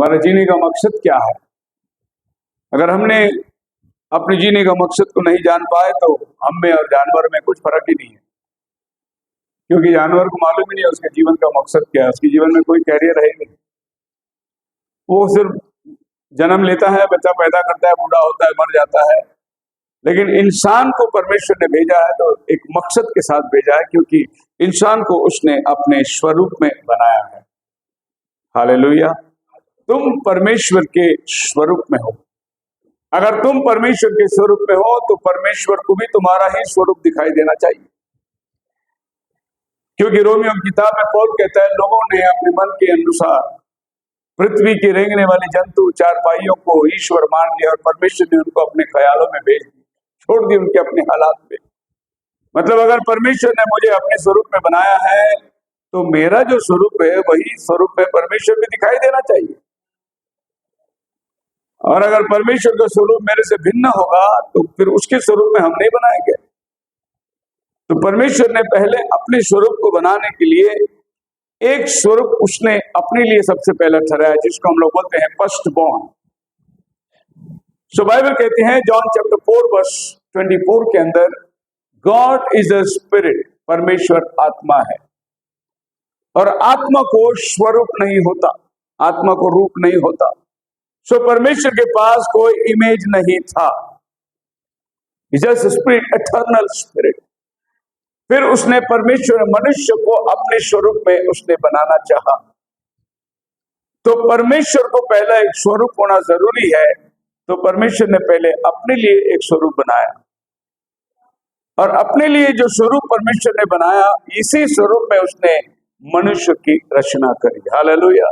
हमारा जीने का मकसद क्या है। अगर हमने अपने जीने का मकसद को नहीं जान पाए तो हम में और जानवर में कुछ फर्क ही नहीं है, क्योंकि जानवर को मालूम ही नहीं है उसके जीवन का मकसद क्या है। उसके जीवन में कोई कैरियर है ही नहीं, वो सिर्फ जन्म लेता है, बच्चा पैदा करता है, बूढ़ा होता है, मर जाता है। लेकिन इंसान को परमेश्वर ने भेजा है तो एक मकसद के साथ भेजा है, क्योंकि इंसान को उसने अपने स्वरूप में बनाया है। हालेलुया। तुम परमेश्वर के स्वरूप में हो। अगर तुम परमेश्वर के स्वरूप में हो तो परमेश्वर को भी तुम्हारा ही स्वरूप दिखाई देना चाहिए, क्योंकि रोमियो की किताब में पौल कहता है, लोगों ने अपने मन के अनुसार पृथ्वी के रेंगने वाले जंतु चारपाइयों को ईश्वर मान लिया और परमेश्वर ने उनको अपने ख्यालों में भेज दिया, छोड़ दिए उनके अपने हालात में। मतलब अगर परमेश्वर ने मुझे अपने स्वरूप में बनाया है तो मेरा जो स्वरूप है वही स्वरूप में परमेश्वर भी दिखाई देना चाहिए। और अगर परमेश्वर का स्वरूप मेरे से भिन्न होगा तो फिर उसके स्वरूप में हम नहीं बनाएंगे। तो परमेश्वर ने पहले अपने स्वरूप को बनाने के लिए एक स्वरूप उसने अपने लिए सबसे पहले ठहराया, जिसको हम लोग बोलते हैं फर्स्ट बॉर्न। सो बाइबल कहते हैं जॉन चैप्टर 4 वर्स 24 के अंदर, गॉड इज अ स्पिरिट, परमेश्वर आत्मा है और आत्मा को स्वरूप नहीं होता, आत्मा को रूप नहीं होता। सो परमेश्वर के पास कोई इमेज नहीं था, जस्ट स्पिरिट, एटर्नल स्पिरिट। फिर उसने परमेश्वर मनुष्य को अपने स्वरूप में उसने बनाना चाहा। तो परमेश्वर को पहला एक स्वरूप होना जरूरी है, तो परमेश्वर ने पहले अपने लिए एक स्वरूप बनाया और अपने लिए जो स्वरूप परमेश्वर ने बनाया, इसी स्वरूप में उसने मनुष्य की रचना करी। हालेलुया।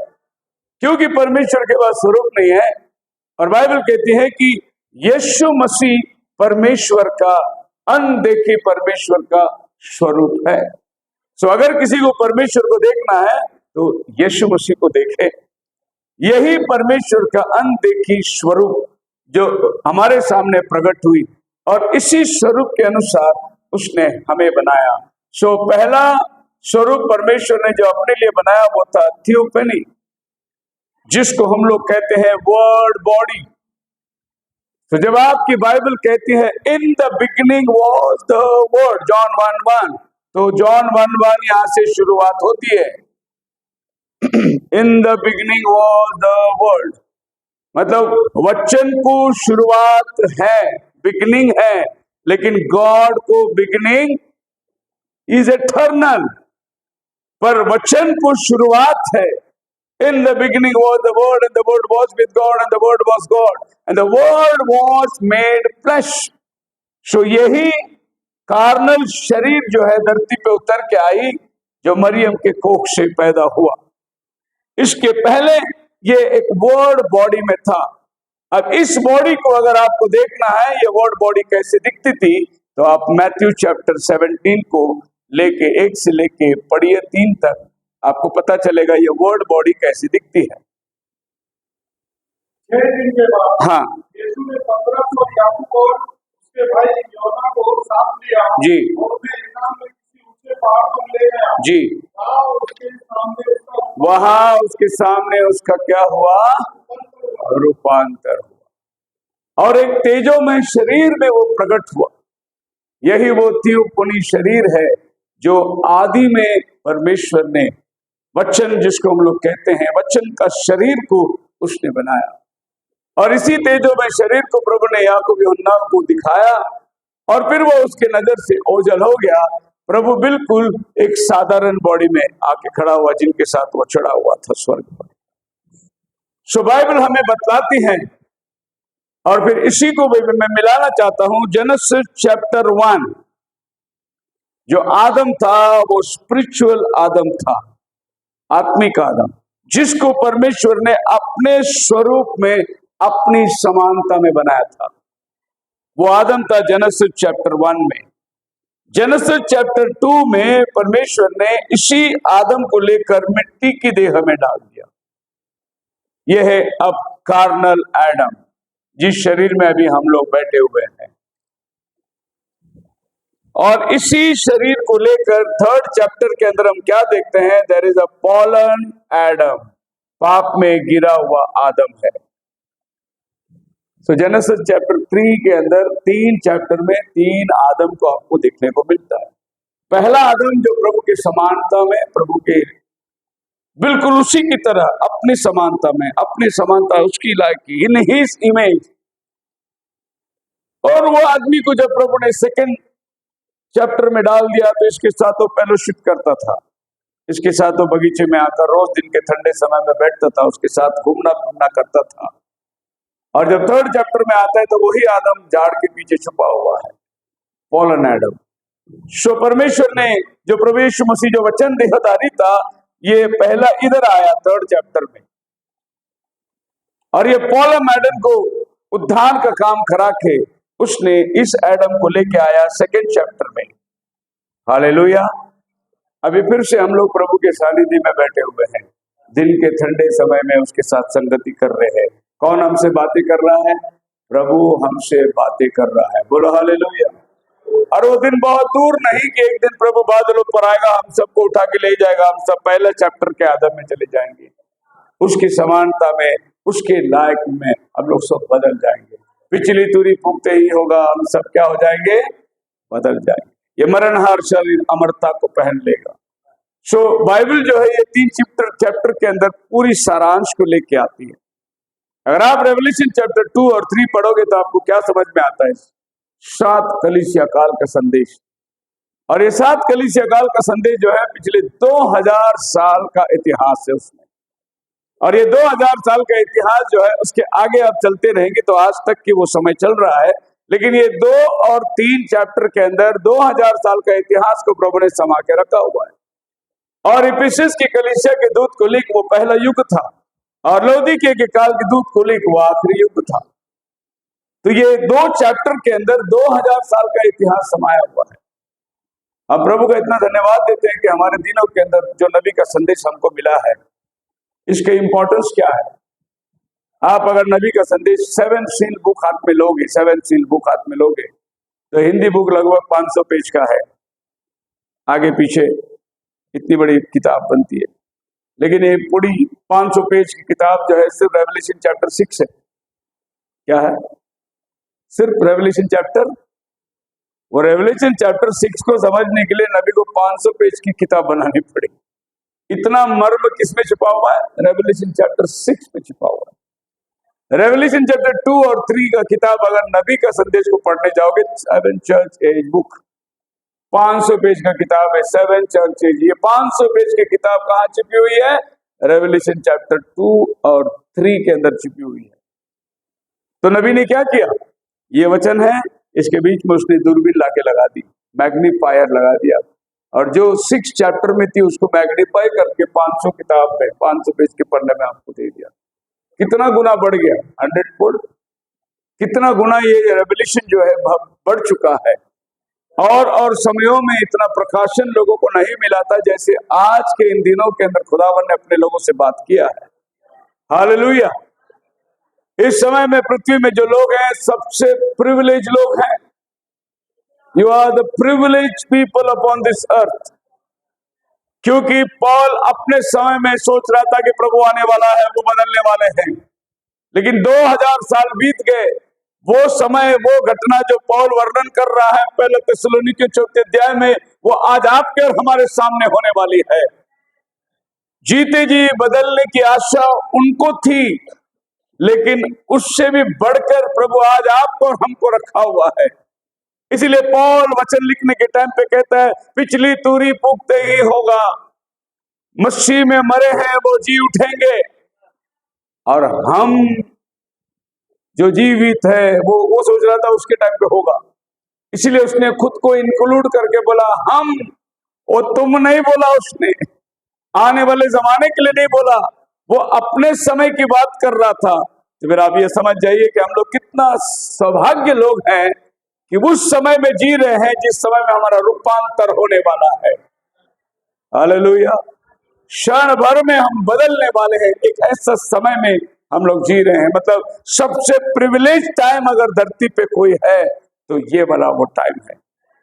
क्योंकि परमेश्वर के पास स्वरूप नहीं है, और बाइबल कहती है कि यीशु मसीह परमेश्वर का, अनदेखे परमेश्वर का स्वरूप है। सो अगर किसी को परमेश्वर को देखना है तो यीशु मसीह को देखे। यही परमेश्वर का अनदेखी स्वरूप जो हमारे सामने प्रकट हुई, और इसी स्वरूप के अनुसार उसने हमें बनाया। सो पहला स्वरूप परमेश्वर ने जो अपने लिए बनाया वो था थियोफनी, जिसको हम लोग कहते हैं वर्ड बॉडी। तो जब आपकी बाइबल कहती है in the beginning was the word, John 1:1, तो जॉन 1:1 यहां से शुरुआत होती है। In the beginning was the word, मतलब वचन को शुरुआत है, बिगिनिंग है, लेकिन गॉड को बिगिनिंग इज एटर्नल, पर वचन को शुरुआत है। In the beginning was the word and the word was with God and the word was God and the word was made flesh. So यही कार्नल शरीर जो है धरती पे उतर के आई, जो मरियम के कोख से पैदा हुआ। इसके पहले ये एक वर्ड बॉडी में था। अब इस बॉडी को अगर आपको देखना है ये वर्ड बॉडी कैसे दिखती थी, तो आप मैथ्यू चैप्टर 17 को लेके 1 से लेके पढ़िए 3 तक, आपको पता चलेगा ये वर्ड बॉडी कैसी दिखती है। 6 दिन के बाद हाँ यीशु ने पतरस और याकूब और उसके भाई यूहन्ना को साथ लिया जी और उन्हें एकांत में किसी ऊंचे पहाड़ पर ले गया। जी, वहां उसके सामने उसका क्या हुआ? रूपांतर हुआ और एक तेजोमय शरीर में वो प्रकट हुआ। यही वो थियोफनी शरीर है जो आदि में परमेश्वर ने वचन, जिसको हम लोग कहते हैं वचन का शरीर, को उसने बनाया। और इसी तेजोमय शरीर को प्रभु ने याकूब यूहन्ना को दिखाया और फिर वो उसके नजर से ओझल हो गया। प्रभु बिल्कुल एक साधारण बॉडी में आके खड़ा हुआ, जिनके साथ वो चढ़ा हुआ था स्वर्ग पर। सो बाइबल हमें बतलाती है, और फिर इसी को मैं मिलाना चाहता हूं। जेनेसिस चैप्टर 1, जो आदम था वो स्पिरिचुअल आदम था, आत्मिक आदम, जिसको परमेश्वर ने अपने स्वरूप में, अपनी समानता में बनाया था। वो आदम था जेनेसिस चैप्टर 1 में। जेनेसिस चैप्टर 2 में परमेश्वर ने इसी आदम को लेकर मिट्टी की देह में डाल दिया। यह है अब कार्नल एडम, जिस शरीर में अभी हम लोग बैठे हुए हैं। और इसी शरीर को लेकर 3rd चैप्टर के अंदर हम क्या देखते हैं? There is a fallen Adam. पाप में गिरा हुआ आदम है। सो जेनेसिस चैप्टर 3 के अंदर 3 चैप्टर में 3 आदम को आपको देखने को मिलता है। पहला आदम जो प्रभु के समानता में, प्रभु के बिल्कुल उसी की तरह अपनी समानता में, अपनी समानता उसकी लायकी, इन हिज इमेज। और वो आदमी को जब प्रभु ने सेकंड चैप्टर में डाल दिया तो इसके साथ वो फेलोशिप करता था, इसके साथ वो बगीचे में आकर रोज दिन के ठंडे समय में बैठता था, उसके साथ घूमना फिरना करता था। और जब थर्ड चैप्टर में आता है तो वही आदम झाड़ के पीछे छुपा हुआ है, फॉलन एडम। सो परमेश्वर ने जो प्रभु यीशु मसीह जो वचन देहधारी था, ये पहला इधर आया थर्ड चैप्टर में, और ये फॉलन एडम को उद्धार का काम करा के उसने इस एडम को लेके आया सेकंड चैप्टर में। हालेलुया। अभी फिर से हम लोग प्रभु के सानिध्य में बैठे हुए हैं, दिन के ठंडे समय में उसके साथ संगति कर रहे हैं। कौन हमसे बातें कर रहा है? प्रभु हमसे बातें कर रहा है। बोलो हालेलुया। और वो दिन बहुत दूर नहीं कि एक दिन प्रभु बादलों पर आएगा, हम सबको उठा के ले जाएगा, हम सब पहले चैप्टर के आदम में चले जाएंगे, उसकी समानता में, उसके लायक में हम लोग सब बदल जाएंगे। पिछली तुरी फूंकते ही होगा, हम सब क्या हो जाएंगे? बदल जाएंगे। ये मरणहार शरीर अमरता को पहन लेगा। सो बाइबल जो है ये 3 चैप्टर के अंदर पूरी सारांश को लेके आती है। अगर आप रेवल्यूशन चैप्टर 2 और 3 पढ़ोगे तो आपको क्या समझ में आता है? 7 कलीसिया काल का संदेश। और ये 7 कलीसिया काल का संदेश जो है पिछले 2000 साल का इतिहास है उसमें। और ये 2000 साल का इतिहास जो है उसके आगे आप चलते रहेंगे तो आज तक की वो समय चल रहा है। लेकिन ये 2 और 3 चैप्टर के अंदर 2000 साल का इतिहास को प्रभु ने समा के रखा हुआ है। और इफिसस की कलीसिया के दूत को लिख वो पहला युग था, और लौदीकिया के काल के दूत को लिख वो आखिरी युग था। तो ये 2 चैप्टर के अंदर 2000 साल का इतिहास समाया हुआ है। हम प्रभु का इतना धन्यवाद देते हैं कि हमारे दिनों के अंदर जो नबी का संदेश हमको मिला है, इसके इंपॉर्टेंस क्या है। आप अगर नबी का संदेश 7 सील बुक हाथ में लोगे, 7 सील बुक हाथ में लोगे, तो हिंदी बुक लगभग 500 पेज का है, आगे पीछे इतनी बड़ी किताब बनती है। लेकिन ये पूरी 500 पेज की किताब जो है सिर्फ रेवलेशन चैप्टर 6 है। क्या है? सिर्फ रेवलेशन चैप्टर। वो रेवलेशन चैप्टर 6 को समझने के लिए नबी को 500 पेज की किताब बनानी पड़ी। इतना मर्म किसमें छुपा हुआ है? रेवलेशन चैप्टर 6 में छुपा हुआ है। रेवलेशन चैप्टर 2 और 3 का किताब अगर नबी का संदेश को पढ़ने जाओगे, 7 चर्च एज बुक 500 पेज का किताब है। 7 चर्च एज, ये 500 पेज की किताब कहाँ छिपी हुई है? रेवलेशन चैप्टर 2 और 3 के अंदर छिपी हुई है। तो नबी ने क्या किया? ये वचन है, इसके बीच में उसने दूरबीन लाके लगा दी, मैग्नीफायर लगा दिया, और जो 6 चैप्टर में थी उसको मैग्नीफाई करके 500 किताब में 500 पेज के पढ़ने में आपको दे दिया। कितना गुना बढ़ गया? 100 फोल्ड। कितना गुना ये रेवल्यूशन जो है बढ़ चुका है। और समयों में इतना प्रकाशन लोगों को नहीं मिला था जैसे आज के इन दिनों के अंदर खुदावन ने अपने लोगों से बात किया है। हालेलुया। इस समय में पृथ्वी में जो लोग हैं सबसे प्रिविलेज लोग हैं। You are the privilege people upon this earth. क्योंकि पॉल अपने समय में सोच रहा था कि प्रभु आने वाला है, वो बदलने वाले हैं, लेकिन 2000 साल बीत गए। वो समय, वो घटना जो पॉल वर्णन कर रहा है पहले थिस्सलुनीके 4 अध्याय में, वो आज आपके और हमारे सामने होने वाली है। जीते जी बदलने की आशा उनको थी, लेकिन उससे भी बढ़कर प्रभु आज आपको और हमको रखा हुआ है। इसीलिए पौल वचन लिखने के टाइम पे कहता है, पिछली तुरी फूंकते ही होगा, मसीह में मरे हैं वो जी उठेंगे, और हम जो जीवित है वो सोच रहा था उसके टाइम पे होगा। इसीलिए उसने खुद को इंक्लूड करके बोला हम, वो तुम नहीं बोला, उसने आने वाले जमाने के लिए नहीं बोला, वो अपने समय की बात कर रहा था। तो फिर आप ये समझ जाइए कि हम लोग कितना सौभाग्य लोग हैं कि उस समय में जी रहे हैं जिस समय में हमारा रूपांतर होने वाला है। हालेलुया। क्षण भर में हम बदलने वाले हैं। एक ऐसा समय में हम लोग जी रहे हैं। मतलब सबसे प्रिविलेज टाइम अगर धरती पे कोई है तो ये वाला वो टाइम है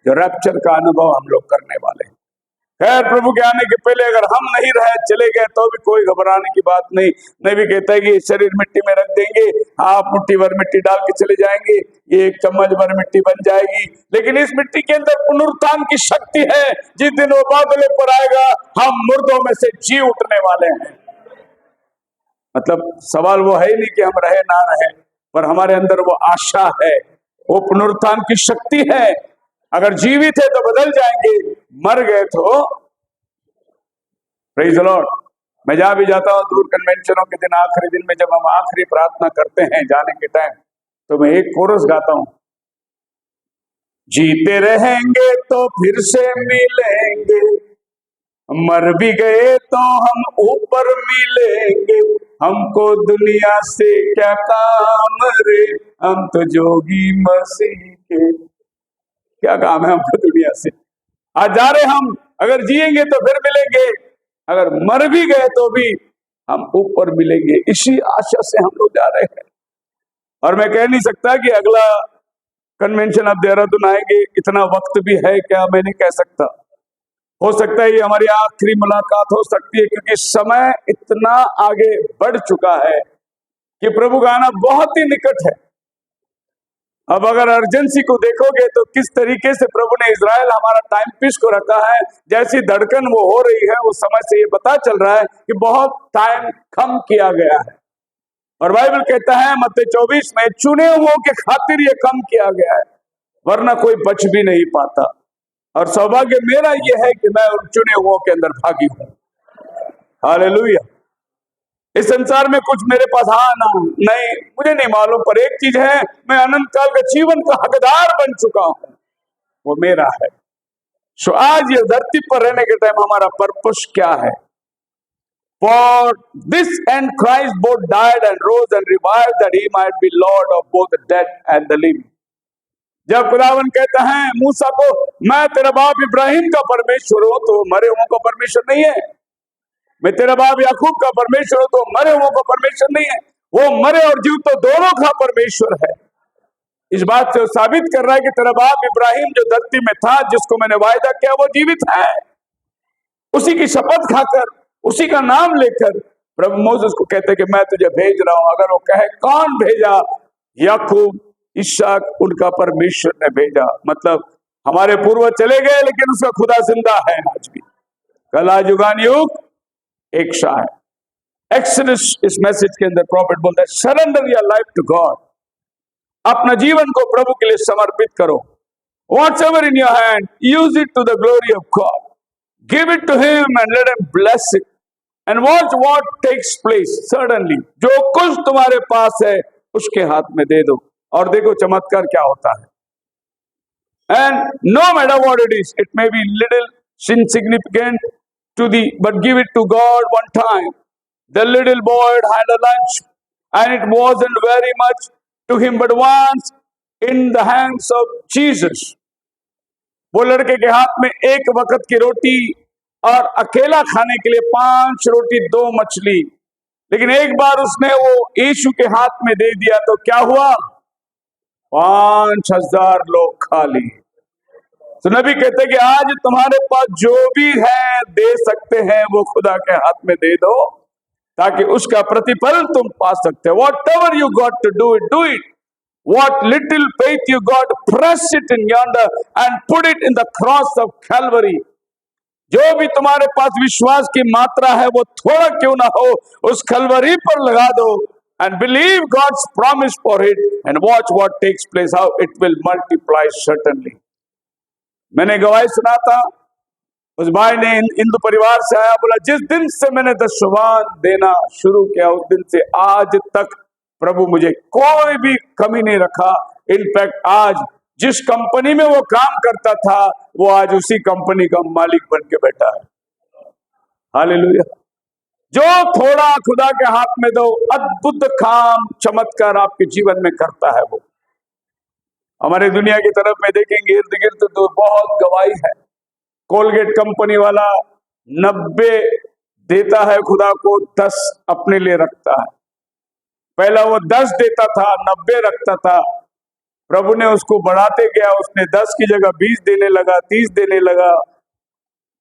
जो रैप्चर का अनुभव हम लोग करने वाले हैं। खैर, प्रभु के आने के पहले अगर हम नहीं रहे, चले गए, तो भी कोई घबराने की बात नहीं। नहीं भी कहता है कि शरीर मिट्टी में रख देंगे, आप मुट्ठी भर मिट्टी डाल के चले जाएंगे, ये एक चम्मच भर मिट्टी बन जाएगी, लेकिन इस मिट्टी के अंदर पुनरुत्थान की शक्ति है। जिस दिन वो बादलों पर आएगा, हम मुर्दों में से जी उठने वाले हैं। मतलब सवाल वो है ही नहीं कि हम रहे ना रहे, पर हमारे अंदर वो आशा है, वो पुनरुत्थान की शक्ति है। अगर जीवित है तो बदल जाएंगे, मर गए तो प्रेज़ द लॉर्ड। मैं जहां भी जाता हूं दूर कन्वेंशनों के दिन, आखिरी दिन में जब हम आखिरी प्रार्थना करते हैं जाने के टाइम, तो मैं एक कोरस गाता हूं, जीते रहेंगे तो फिर से मिलेंगे, मर भी गए तो हम ऊपर मिलेंगे, हमको दुनिया से क्या काम रे, हम तो जोगी मसीह के। क्या काम है हमको दुनिया से? आज जा रहे हम, अगर जिएंगे तो फिर मिलेंगे, अगर मर भी गए तो भी हम ऊपर मिलेंगे। इसी आशा से हम लोग जा रहे हैं। और मैं कह नहीं सकता कि अगला कन्वेंशन अब देहरादून आएंगे, इतना वक्त भी है क्या, मैं नहीं कह सकता। हो सकता है ये हमारी आखिरी मुलाकात हो सकती है, क्योंकि समय इतना आगे बढ़ चुका है कि प्रभु का आना बहुत ही निकट है। अब अगर अर्जेंसी को देखोगे तो किस तरीके से प्रभु ने इजराइल हमारा टाइम पीस को रखा है, जैसी धड़कन वो हो रही है, उस समय से ये पता चल रहा है कि बहुत टाइम कम किया गया है। और बाइबल कहता है मत्ती 24 में, चुने हुओं के खातिर ये कम किया गया है, वरना कोई बच भी नहीं पाता। और सौभाग्य मेरा ये है कि मैं उन चुने हुओं के अंदर भागी हूं। हालेलुया। इस संसार में कुछ मेरे पास हाँ ना नहीं मुझे नहीं मालूम, पर एक चीज है, मैं अनंत काल के जीवन का हकदार बन चुका हूं, वो मेरा है। सो आज ये धरती पर रहने के टाइम हमारा पर्पस क्या है? For this end Christ both died and rose and revived, that he might be Lord of both the dead and the living. जब खुदावन कहता है मूसा को, मैं तेरा बाप इब्राहिम का परमेश्वर हूं, तो मरे हुओं का परमेश्वर नहीं है। मैं तेरा बाप याकूब का परमेश्वर हूं, तो मरे हुओं का परमेश्वर नहीं है। वो मरे और जीव तो दोनों का परमेश्वर है। इस बात से साबित कर रहा है कि तेरा बाप इब्राहिम जो धरती में था, जिसको मैंने वायदा किया, वो जीवित है। उसी की शपथ खाकर, उसी का नाम लेकर प्रभु मोसेस को कहते कि मैं तुझे भेज रहा हूं। अगर वो कहे कौन भेजा? याकूब, इसहाक, उनका परमेश्वर ने भेजा। मतलब हमारे पूर्वज चले गए, लेकिन उसका खुदा जिंदा है आज भी। कल आज युगान युग एक शाह है। एक्सोडस इस मैसेज के अंदर प्रॉफिट बोलता है, surrender your life to God. अपना जीवन को प्रभु के लिए समर्पित करो। Whatever in your hand, use it to the glory of God. Give it to him and let him bless it and watch what takes place. Suddenly जो कुछ तुम्हारे पास है उसके हाथ में दे दो, और देखो चमत्कार क्या होता है। And no matter what it is, it may be little insignificant to the, but give it to God one time. The little boy had a lunch and it wasn't very much to him, but once in the hands of Jesus. वो लड़के के हाथ में एक वक्त की रोटी और अकेला खाने के लिए 5 रोटी 2 मछली, लेकिन एक बार उसने वो यीशु के हाथ में दे दिया तो क्या हुआ? 5000 लोग खा लिए। तो नबी कहते कि आज तुम्हारे पास जो भी है दे सकते हैं, वो खुदा के हाथ में दे दो, ताकि उसका प्रतिफल तुम पा सकते हो। Whatever you got to do it, do it. What little faith you got, press it in yonder and put it in the cross of Calvary. जो भी तुम्हारे पास विश्वास की मात्रा है, वो थोड़ा क्यों ना हो, उस खलवरी पर लगा दो, and believe God's promise for it and watch what takes place, how it will multiply certainly. मैंने गवाही सुना था, उस भाई ने हिंदू परिवार से आया, बोला जिस दिन से मैंने दशवान देना शुरू किया, उस दिन से आज तक प्रभु मुझे कोई भी कमी नहीं रखा। इनफैक्ट आज जिस कंपनी में वो काम करता था, वो आज उसी कंपनी का मालिक बन के बैठा है। हालेलुया। जो थोड़ा खुदा के हाथ में दो, अद्भुत काम चमत्कार आपके जीवन में करता है वो। हमारे दुनिया की तरफ में देखेंगे इर्द गिर्द तो बहुत गवाही है। कोलगेट कंपनी वाला 90 देता है खुदा को, 10 अपने लिए रखता है। पहला वो 10 देता था, 90 रखता था। प्रभु ने उसको बढ़ाते गया, उसने 10 की जगह 20 देने लगा, 30 देने लगा।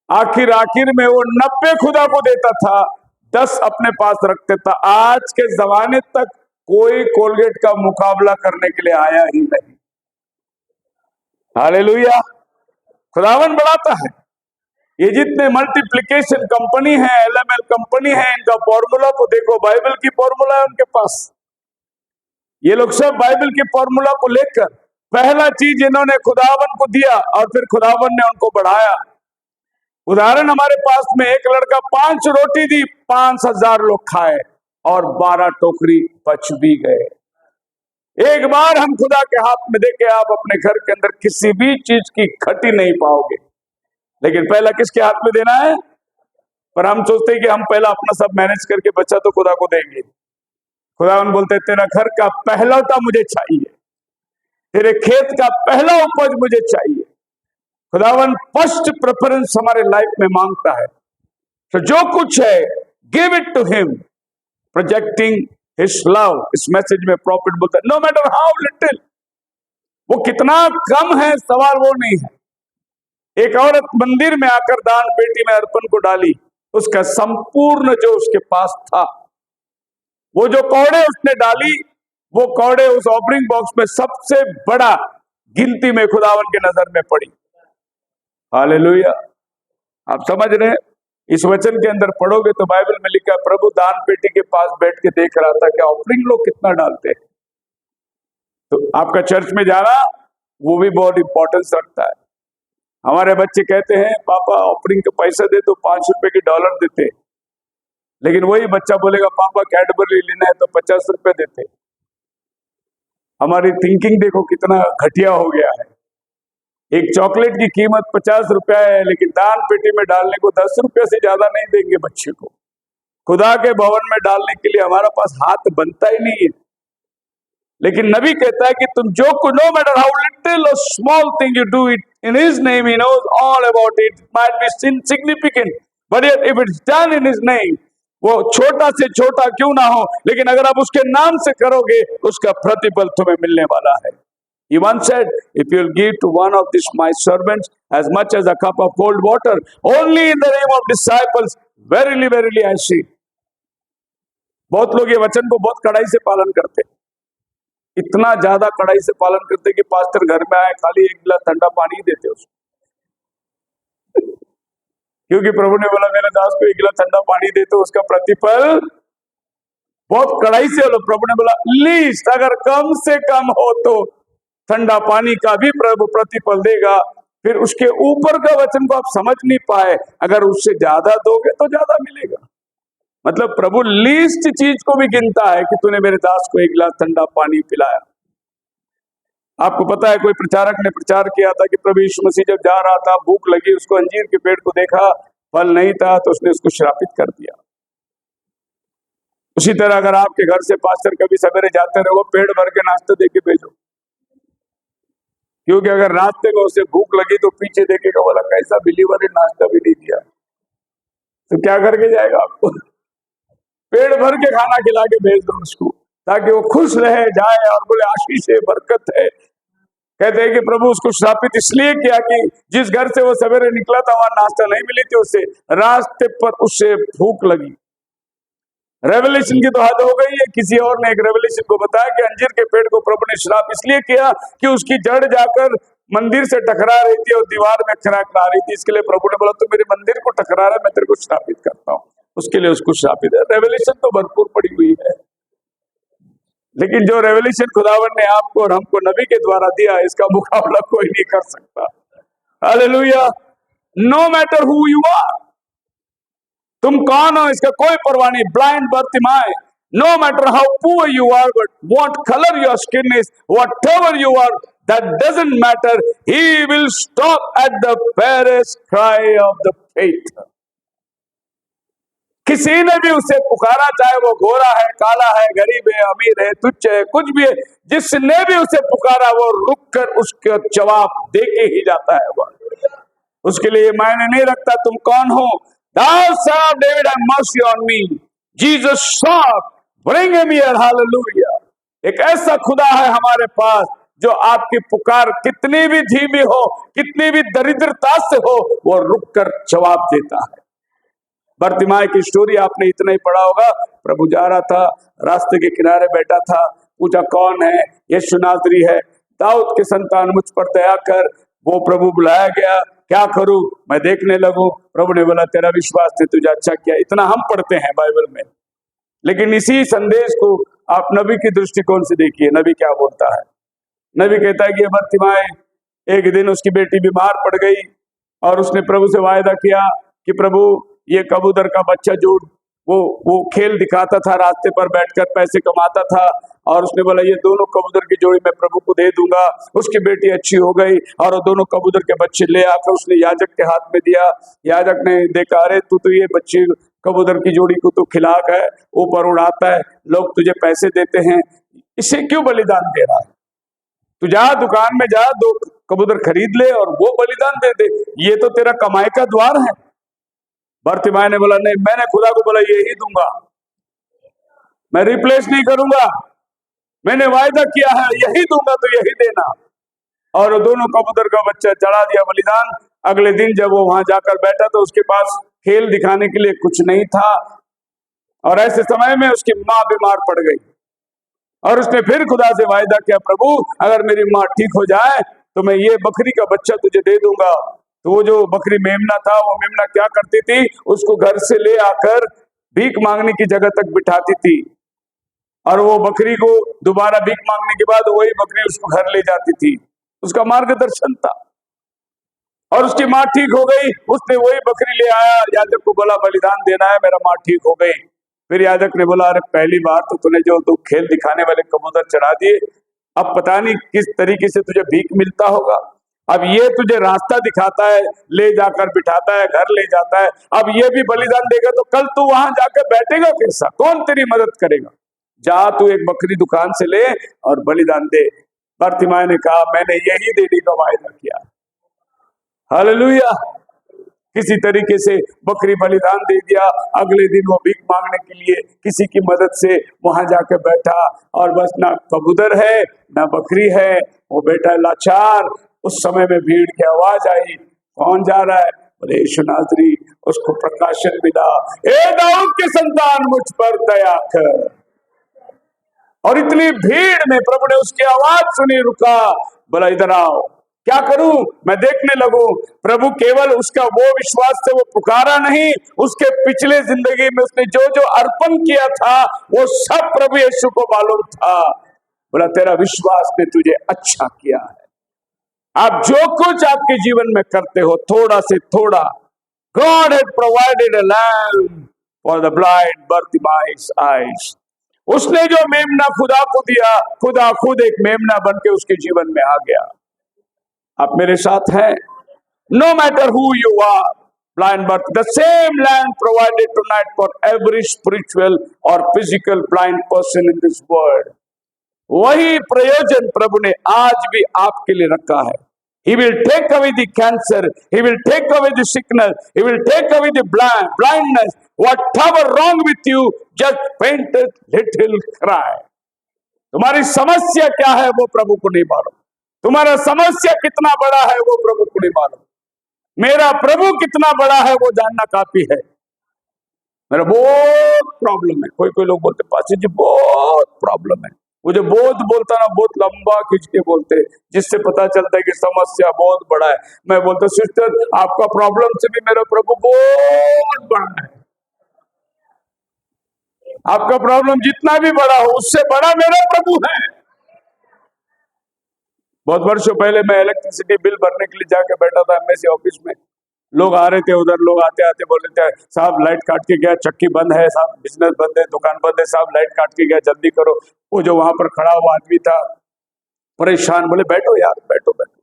आखिर में वो 90 खुदा को देता था, 10 अपने पास रखते था। आज के जमाने तक कोई कोलगेट का मुकाबला करने के लिए आया ही नहीं। हालेलुया। खुदावन बढ़ाता है। ये जितने मल्टीप्लिकेशन कंपनी है, LML कंपनी है, इनका फॉर्मूला को देखो, बाइबल की फॉर्मूला है उनके पास। ये लोग सब बाइबल की फॉर्मूला को लेकर पहला चीज इन्होंने खुदावन को दिया और फिर खुदावन ने उनको बढ़ाया। उदाहरण हमारे पास में एक लड़का 5 रोटी दी, 5000 लोग खाए और 12 टोकरी बच भी गए। एक बार हम खुदा के हाथ में देखे, आप अपने घर के अंदर किसी भी चीज की खटी नहीं पाओगे, लेकिन पहला किसके हाथ में देना है? पर हम सोचते हैं कि हम पहला अपना सब मैनेज करके बच्चा तो खुदा को देंगे। खुदावन बोलते तेरा घर का पहलौटा मुझे चाहिए, तेरे खेत का पहला उपज मुझे चाहिए। खुदावन फर्स्ट प्रेफरेंस हमारे लाइफ में मांगता है। तो जो कुछ है give it to him, projecting his love. इस मैसेज में प्रॉफिट बोलता है नो मैटर हाउ लिटिल, वो कितना कम है सवाल वो नहीं है। एक औरत मंदिर में आकर दान पेटी में अर्पण को डाली, उसका संपूर्ण जो उसके पास था, वो जो कौड़े उसने डाली, वो कौड़े उस ऑफरिंग बॉक्स में सबसे बड़ा गिनती में खुदावन के नजर में पड़ी। हालेलुया। आप समझ रहे हैं? इस वचन के अंदर पढ़ोगे तो बाइबल में लिखा है प्रभु दान पेटी के पास बैठ के देख रहा था कि ऑफरिंग लोग कितना डालते हैं। तो आपका चर्च में जाना वो भी बहुत इंपॉर्टेंस रखता है। हमारे बच्चे कहते हैं पापा ऑफरिंग के पैसे दे तो 5 रुपए की डॉलर देते, लेकिन वही बच्चा बोलेगा पापा कैडबरी लेना है तो 50 रुपए देते। हमारी थिंकिंग देखो कितना घटिया हो गया है। एक चॉकलेट की कीमत 50 रुपया है, लेकिन दान पेटी में डालने को 10 रुपये से ज्यादा नहीं देंगे बच्चे को। खुदा के भवन में डालने के लिए हमारा पास हाथ बनता ही नहीं है। लेकिन नबी कहता है कि तुम जो नो मैटर हाउ लिटिल और small thing you do it in his name, he knows all about it. Might be insignificant but if it's done in his name, वो छोटा से छोटा क्यों ना हो, लेकिन अगर आप उसके नाम से करोगे उसका प्रतिफल तुम्हें मिलने वाला है। He once said, if you'll give to one of these my servants as much as a cup of cold water, only in the name of disciples, verily, verily I say. बहुत लोग ये वचन को बहुत कड़ाई से पालन करते, इतना ज्यादा कड़ाई से पालन करते कि पास्टर घर में आए खाली 1 गिलास ठंडा पानी ही देते उसको। क्योंकि प्रभु ने बोला मेरे दास को 1 गिलास ठंडा पानी दे तो उसका प्रतिफल बहुत कड़ाई से हो। प्रभु ने बोला लीस्ट अगर कम से कम हो तो ठंडा पानी का भी प्रभु प्रतिफल देगा। फिर उसके ऊपर का वचन को आप समझ नहीं पाए, अगर उससे ज्यादा दोगे तो ज्यादा मिलेगा। मतलब प्रभु लीस्ट चीज को भी गिनता है कि तूने मेरे दास को 1 गिलास ठंडा पानी पिलाया। आपको पता है कोई प्रचारक ने प्रचार किया था कि प्रभु यीशु मसीह जब जा रहा था, भूख लगी, उसको अंजीर के पेड़ को देखा, फल नहीं था तो उसने उसको श्रापित कर दिया। उसी तरह अगर आपके घर से पास्टर कभी सवेरे जाते रहो, पेड़ भर के नाश्ता देके भेजो, क्योंकि अगर रास्ते में उसे भूख लगी तो पीछे देखेगा बोला कैसा बिलीवर है, नाश्ता भी नहीं दिया, तो क्या करके जाएगा आपको? पेड़ भर के खाना खिला के भेज दो उसको, ताकि वो खुश रहे जाए और बोले आशीष है, बरकत है। कहते हैं कि प्रभु उसको श्रापित इसलिए किया कि जिस घर से वो सवेरे निकला था वहां नाश्ता नहीं मिली थी उसे, रास्ते पर उसे भूख लगी। रेवलेशन की तो हद हो गई है। किसी और ने एक रेवलेशन को बताया कि अंजीर के पेड़ को प्रभु ने श्राप इसलिए किया कि उसकी जड़ जाकर मंदिर से टकरा रही थी और दीवार में खड़खड़ा रही थी। इसके लिए प्रभु ने बोला तो मेरे मंदिर को टकरा रहा है, मैं तेरे को श्रापित करता हूँ। उसके लिए उसको श्रापित है। रेवलेशन तो भरपूर पड़ी हुई है, लेकिन जो रेवलेशन खुदावन ने आपको और हमको नबी के द्वारा दिया, इसका मुकाबला कोई नहीं कर सकता। Hallelujah. No matter who you are, तुम कौन हो इसका कोई परवाह नहीं। Blind Bartimaeus, no matter how poor you are, but what colour your skin is, whatever you are, that doesn't matter, he will stop at the barest cry of the faith। किसी ने भी उसे पुकारा, चाहे वो गोरा है, काला है, गरीब है, अमीर है, तुच्छ है, कुछ भी है, जिसने भी उसे पुकारा वो रुक कर उसका जवाब दे के ही जाता है। वो उसके लिए मायने नहीं रखता तुम कौन हो। Thou son of David, have mercy on me. Jesus sought, bring him here, hallelujah। एक ऐसा खुदा है हमारे पास जो आपकी पुकार कितनी भी धीमी हो, कितनी भी दरिद्रता से हो, वो रुक कर जवाब देता है। बर्तिमाई की स्टोरी आपने इतना ही पढ़ा होगा। प्रभु जा रहा था, रास्ते के किनारे बैठा था, पूछा कौन है? यीशु नासरी है, दाऊद के संतान मुझ पर दया कर। वो प्रभु बुलाया गया, क्या करूं? मैं देखने लगूं। प्रभु ने बोला तेरा विश्वास ने तुझे अच्छा किया। इतना हम पढ़ते हैं बाइबल में, लेकिन इसी संदेश को आप नबी की दृष्टिकोण से देखिए। नबी क्या बोलता है? नबी कहता है कि बर्तिमाई, एक दिन उसकी बेटी बीमार पड़ गई और उसने प्रभु से वायदा किया कि प्रभु ये कबूतर का बच्चा जो वो खेल दिखाता था, रास्ते पर बैठकर पैसे कमाता था, और उसने बोला ये दोनों कबूतर की जोड़ी मैं प्रभु को दे दूंगा। उसकी बेटी अच्छी हो गई और वो दोनों कबूतर के बच्चे ले आकर उसने याजक के हाथ में दिया। याजक ने देखा, अरे तू तो ये बच्चे कबूतर की जोड़ी को तो खिलाक है, ऊपर उड़ाता है, लोग तुझे पैसे देते हैं, इसे क्यों बलिदान दे रहा है? तू जा दुकान में जा, 2 कबूतर खरीद ले और वो बलिदान दे दे, ये तो तेरा कमाई का द्वार है। बर्तिमाई ने बोला नहीं, मैंने खुदा को बोला यही दूंगा, मैं रिप्लेस नहीं करूंगा, मैंने वायदा किया है, यही दूंगा तो यही देना। और दोनों कबूतर का बच्चा चढ़ा दिया बलिदान। अगले दिन जब वो वहां जाकर बैठा तो उसके पास खेल दिखाने के लिए कुछ नहीं था, और ऐसे समय में उसकी माँ बीमार पड़ गई और उसने फिर खुदा से वायदा किया, प्रभु अगर मेरी माँ ठीक हो जाए तो मैं ये बकरी का बच्चा तुझे दे दूंगा। तो वो जो बकरी मेमना था, वो मेमना क्या करती थी, उसको घर से ले आकर भीख मांगने की जगह तक बिठाती थी, और वो बकरी को दोबारा भीख मांगने के बाद वही बकरी उसको घर ले जाती थी। उसका मार्गदर्शन था, और उसकी माँ ठीक हो गई। उसने वही बकरी ले आया, याजक को बोला बलिदान देना है, मेरा माँ ठीक हो गई। फिर याजक ने बोला, अरे पहली बार तो तूने जो तू खेल दिखाने वाले कबूतर चढ़ा दिए, अब पता नहीं किस तरीके से तुझे भीख मिलता होगा। अब ये तुझे रास्ता दिखाता है, ले जाकर बिठाता है, घर ले जाता है, अब ये भी बलिदान देगा तो कल तू वहां जाकर बैठेगा कैसा? कौन तेरी मदद करेगा? जा तू एक बकरी दुकान से ले और बलिदान दे। बर्तिमाई ने कहा, मैंने यही देने का वायदा किया। हालेलुया। किसी तरीके से बकरी बलिदान दे दिया। अगले दिन वो भीख मांगने के लिए किसी की मदद से वहां जाकर बैठा, और बस ना कबूतर है ना बकरी है, वो बैठा लाचार। उस समय में भीड़ की आवाज आई, कौन जा रहा है? बोले यीशु नासरी। उसको प्रकाशन मिला, ए दाऊद के संतान मुझ पर दया कर। और इतनी भीड़ में प्रभु ने उसकी आवाज सुनी, रुका, बोला इधर आओ, क्या करूं? मैं देखने लगूं। प्रभु केवल उसका वो विश्वास से वो पुकारा नहीं, उसके पिछले जिंदगी में उसने जो जो अर्पण किया था वो सब प्रभु यीशु को मालूम था। बोला तेरा विश्वास ने तुझे अच्छा किया है। आप जो कुछ आपके जीवन में करते हो, थोड़ा से थोड़ा, God had provided a lamp for the blind Bartimae's eyes। उसने जो मेमना खुदा को दिया, खुदा खुद एक मेमना बन के उसके जीवन में आ गया। आप मेरे साथ हैं? No matter who you are, blind birth, the same lamp provided tonight for every spiritual or physical blind person in this world। वही प्रयोजन प्रभु ने आज भी आपके लिए रखा है। He will take away the cancer, He will take away the sickness, He will take away the blindness, whatever wrong with you, just paint a little cry। तुम्हारी समस्या क्या है वो प्रभु को नहीं मालूम, तुम्हारा समस्या कितना बड़ा है वो प्रभु को नहीं मालूम। मेरा प्रभु कितना बड़ा है वो जानना काफी है। मेरा बहुत प्रॉब्लम है। कोई कोई लोग बोलते पास्टर जी बहुत प्रॉब्लम है। वो जो बहुत बोलता ना, बहुत लंबा खींच के बोलते, जिससे पता चलता है कि समस्या बहुत बड़ा है। मैं बोलता सिस्टर आपका प्रॉब्लम से भी मेरा प्रभु बहुत बड़ा है। आपका प्रॉब्लम जितना भी बड़ा हो उससे बड़ा मेरा प्रभु है। बहुत वर्षों पहले मैं इलेक्ट्रिसिटी बिल भरने के लिए जाके बैठा था एमएससी ऑफिस में। लोग आ रहे थे, उधर लोग आते आते बोल रहे थे साहब लाइट काट के गया, चक्की बंद है साहब, बिजनेस बंद है, दुकान बंद है साहब, लाइट काट के गया, जल्दी करो। वो जो वहां पर खड़ा हुआ आदमी था परेशान, बोले बैठो यार, बैठो बैठो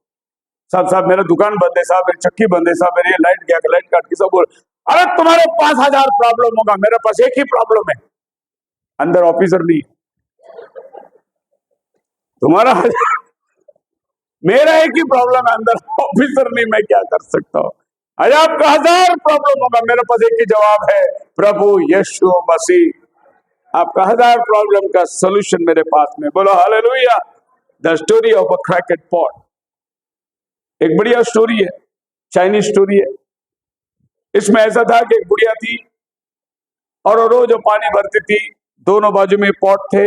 साहब, साहब मेरा दुकान बंद है साहब, मेरी चक्की बंद है साहब, मेरी लाइट गया, लाइट काट के। सब बोल, अरे तुम्हारे 5000 प्रॉब्लम होगा, मेरे पास एक ही प्रॉब्लम है, अंदर ऑफिसर नहीं, तुम्हारा मेरा एक ही प्रॉब्लम है, अंदर ऑफिसर नहीं, मैं क्या कर सकता हूँ। अरे आपका 1000 प्रॉब्लम होगा, मेरे पास एक ही जवाब है, प्रभु यीशु मसीह। आपका 1000 प्रॉब्लम का सॉल्यूशन मेरे पास में। बोलो hallelujah. The story of a cracked pot. एक बढ़िया स्टोरी है, चाइनीज स्टोरी है। इसमें ऐसा था कि एक बुढ़िया थी और वो रोज पानी भरती थी। दोनों बाजू में पॉट थे,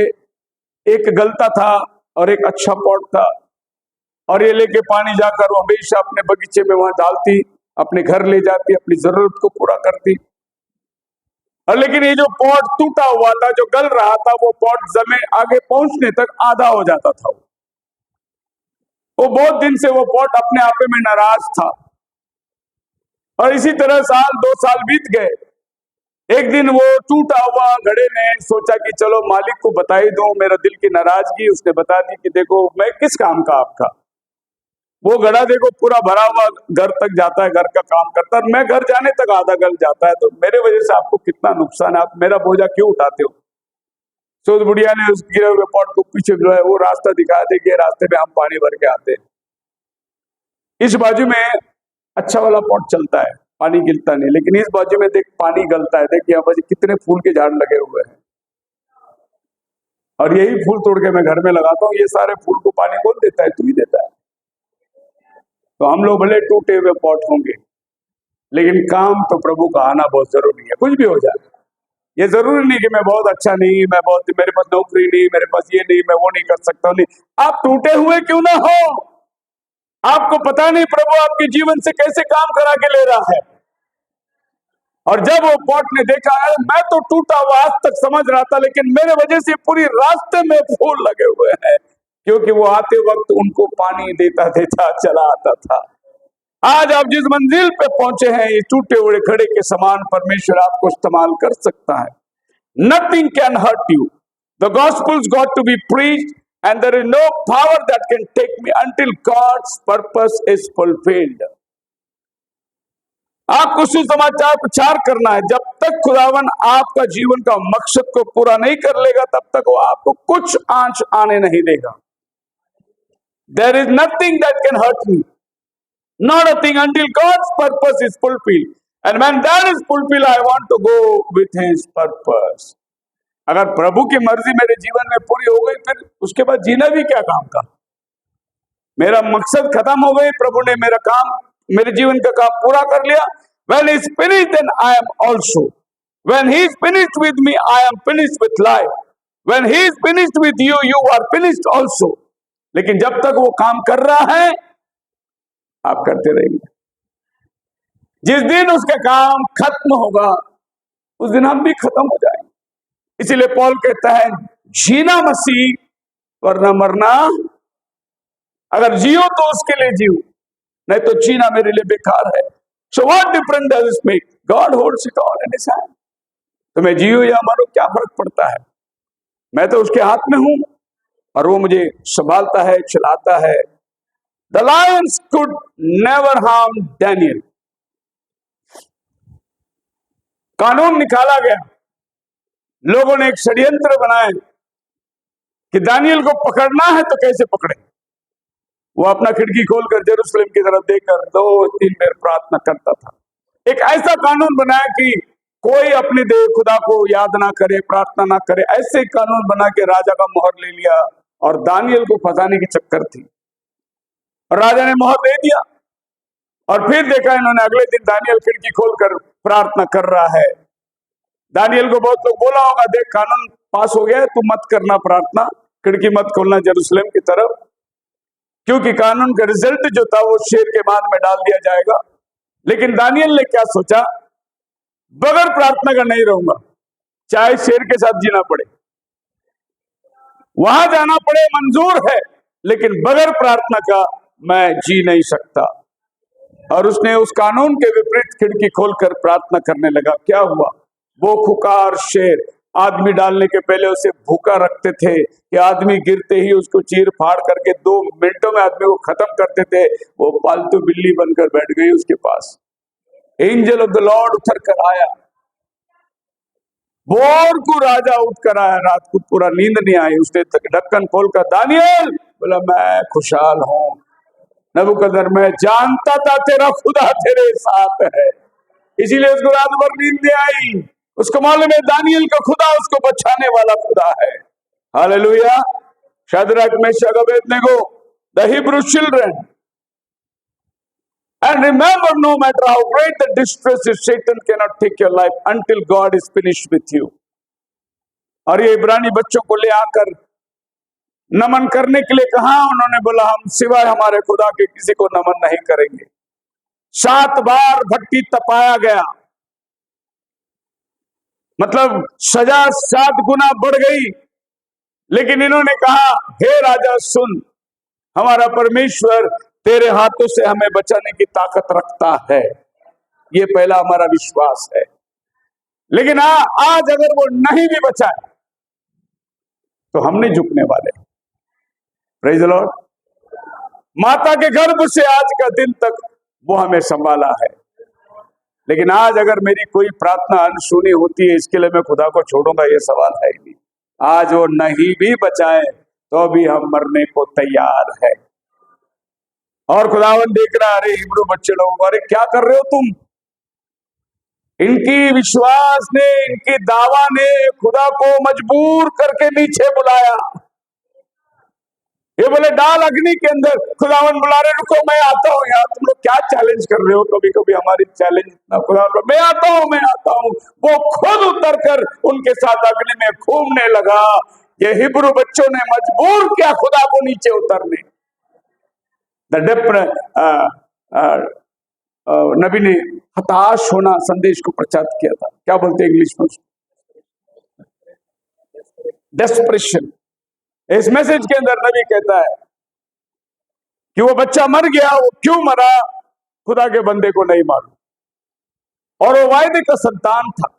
एक गलता था और एक अच्छा पॉट था। और ये लेके पानी जाकर वो हमेशा अपने बगीचे में वहां डालती, अपने घर ले जाती, अपनी जरूरत को पूरा करती। और लेकिन ये जो पॉट टूटा हुआ था, जो गल रहा था, वो पॉट जमीन आगे पहुंचने तक आधा हो जाता था। वो बहुत दिन से वो पॉट अपने आप में नाराज था। और इसी तरह साल 2 साल बीत गए। एक दिन वो टूटा हुआ घड़े ने सोचा कि चलो मालिक को बता ही दूं मेरा दिल की नाराजगी। उसने बता दी कि देखो मैं किस काम का आपका। वो घड़ा देखो पूरा भरा हुआ घर तक जाता है, घर का काम करता है, मैं घर जाने तक आधा गल जाता है, तो मेरे वजह से आपको कितना नुकसान है, आप मेरा बोझा क्यों उठाते हो। तो उस बुढ़िया ने उस गिरे हुए पॉट को पीछे जो है वो रास्ता दिखाया, देखिए रास्ते में हम पानी भर के आते हैं। इस बाजू में अच्छा वाला पॉट चलता है, पानी गिरता नहीं, लेकिन इस बाजू में देख पानी गलता है। देखिए यहाँ पर कितने फूल के झाड़ लगे हुए हैं और यही फूल तोड़ के मैं घर में लगाता हूँ। ये सारे फूल को पानी कौन देता है? तू ही देता है। तो हम लोग भले टूटे हुए पॉट होंगे, लेकिन काम तो प्रभु का आना बहुत जरूरी है। कुछ भी हो जाए, ये जरूरी नहीं कि मैं बहुत अच्छा नहीं, मैं बहुत, मेरे पास नौकरी नहीं, मेरे पास ये नहीं, मैं वो नहीं कर सकता नहीं। आप टूटे हुए क्यों ना हो, आपको पता नहीं प्रभु आपके जीवन से कैसे काम करा के ले रहा है। और जब वो पॉट ने देखा है मैं तो टूटा हुआ आज तक समझ रहा था, लेकिन मेरे वजह से पूरी रास्ते में फूल लगे हुए हैं, क्योंकि वो आते वक्त उनको पानी देता देता चला आता था। आज आप जिस मंजिल पे पहुंचे हैं, ये टूटे हुए घड़े के समान परमेश्वर आपको इस्तेमाल कर सकता है। Nothing can hurt you, the gospels got to be preached and there is no power that can take me until God's purpose is fulfilled. आपको सुसमाचार प्रचार करना है। जब तक खुदावन आपका जीवन का मकसद को पूरा नहीं कर लेगा, तब तक वो आपको कुछ आंच आने नहीं देगा। There is nothing that can hurt me, not a thing until God's purpose is fulfilled. And when that is fulfilled, I want to go with His purpose. अगर प्रभु की मर्जी मेरे जीवन में पूरी हो गई, फिर उसके बाद जीना भी क्या काम का। मेरा मकसद खत्म हो गई, प्रभु ने मेरा काम, मेरे जीवन का काम पूरा कर लिया। When He is finished, then I am also. When He is finished with me, I am finished with life. When He is finished with you, you are finished also. लेकिन जब तक वो काम कर रहा है, आप करते रहेंगे। जिस दिन उसका काम खत्म होगा, उस दिन हम भी खत्म हो जाएंगे। इसीलिए पौल कहता है जीना मसीह वरना मरना। अगर जियो तो उसके लिए जियो, नहीं तो जीना मेरे लिए बेकार है। So what difference does it make? God holds it all in His hand. तो मैं जियो या मरो क्या फर्क पड़ता है, मैं तो उसके हाथ में हूं और वो मुझे संभालता है, चलाता है। The lions could never harm Daniel. कानून निकाला गया, लोगों ने एक षड्यंत्र बनाए कि दानियल को पकड़ना है तो कैसे पकड़े। वो अपना खिड़की खोलकर जेरूसलम की तरफ देखकर 2-3 बार प्रार्थना करता था। एक ऐसा कानून बनाया कि कोई अपने देव खुदा को याद ना करे, प्रार्थना ना करे। ऐसे कानून बना के राजा का मोहर ले लिया और दानियल को फंसाने की चक्कर थी। और राजा ने मोहर दे दिया और फिर देखा इन्होंने अगले दिन दानियल खिड़की खोलकर प्रार्थना कर रहा है। दानियल को बहुत लोग बोला होगा, देख कानून पास हो गया है, तू मत करना प्रार्थना, खिड़की मत खोलना जेरूसलम की तरफ, क्योंकि कानून का रिजल्ट जो था वो शेर के मान में डाल दिया जाएगा। लेकिन दानियल ने क्या सोचा, बगैर प्रार्थना का नहीं रहूंगा, चाहे शेर के साथ जीना पड़े, वहां जाना पड़े मंजूर है, लेकिन बगैर प्रार्थना का मैं जी नहीं सकता। और उसने उस कानून के विपरीत खिड़की खोलकर प्रार्थना करने लगा। क्या हुआ, वो खुकार शेर आदमी डालने के पहले उसे भूखा रखते थे कि आदमी गिरते ही उसको चीर फाड़ करके 2 मिनटों में आदमी को खत्म करते थे। वो पालतू बिल्ली बनकर बैठ गई उसके पास। एंजल ऑफ द लॉर्ड उतर कर आया, भोर को राजा उठकर आया, रात को पूरा नींद नहीं आई। उसने ढक्कन खोलकर दानियल बोला, मैं खुशहाल हूं नबूकदर, मैं जानता था तेरा खुदा तेरे साथ है, इसीलिए उसको रात भर नींद नहीं आई। उसको मालूम है दानियल का खुदा उसको बचाने वाला खुदा है। Hallelujah. Shadrach, Meshach, Abednego, the Hebrew children. And remember, no matter how great the distress is, Satan cannot take your life until God is finished with you. और ये इब्रानी बच्चों को ले आकर नमन करने के लिए कहा, उन्होंने बोला हम सिवाय हमारे खुदा के किसी को नमन नहीं करेंगे। 7 बार भट्टी तपाया गया, मतलब सजा 7 गुना बढ़ गई। लेकिन इन्होंने कहा, हे राजा सुन, हमारा परमेश्वर तेरे हाथों से हमें बचाने की ताकत रखता है। ये पहला हमारा विश्वास है। लेकिन आज अगर वो नहीं भी बचाए तो हम नहीं झुकने वाले। Praise the Lord. माता के गर्भ से आज का दिन तक वो हमें संभाला है। लेकिन आज अगर मेरी कोई प्रार्थना अनसुनी होती है, इसके लिए मैं खुदा को छोड़ूंगा, ये सवाल है ही नहीं। आज वो नहीं भी बचाए तो भी हम मरने को तैयार है। और खुदावन देख रहा, अरे हिब्रू बच्चे लोगों को, अरे क्या कर रहे हो तुम? इनकी विश्वास ने, इनकी दावा ने खुदा को मजबूर करके नीचे बुलाया। ये बोले डाल अग्नि के अंदर। खुदावन बुला रहे, रुको मैं आता हूँ। यार तुम लोग क्या चैलेंज कर रहे हो? कभी कभी हमारी चैलेंज इतना, खुदावन मैं आता हूँ, मैं आता हूँ। वो खुद उतर कर उनके साथ अग्नि में घूमने लगा। ये हिब्रू बच्चों ने मजबूर किया खुदा को नीचे उतरने। नबी ने हताश होना संदेश को प्रचार किया था। क्या बोलते हैं इंग्लिश में? डेस्परेशन। इस मैसेज के अंदर नबी कहता है कि वो बच्चा मर गया। वो क्यों मरा? खुदा के बंदे को नहीं मालूम। और वो वायदे का संतान था।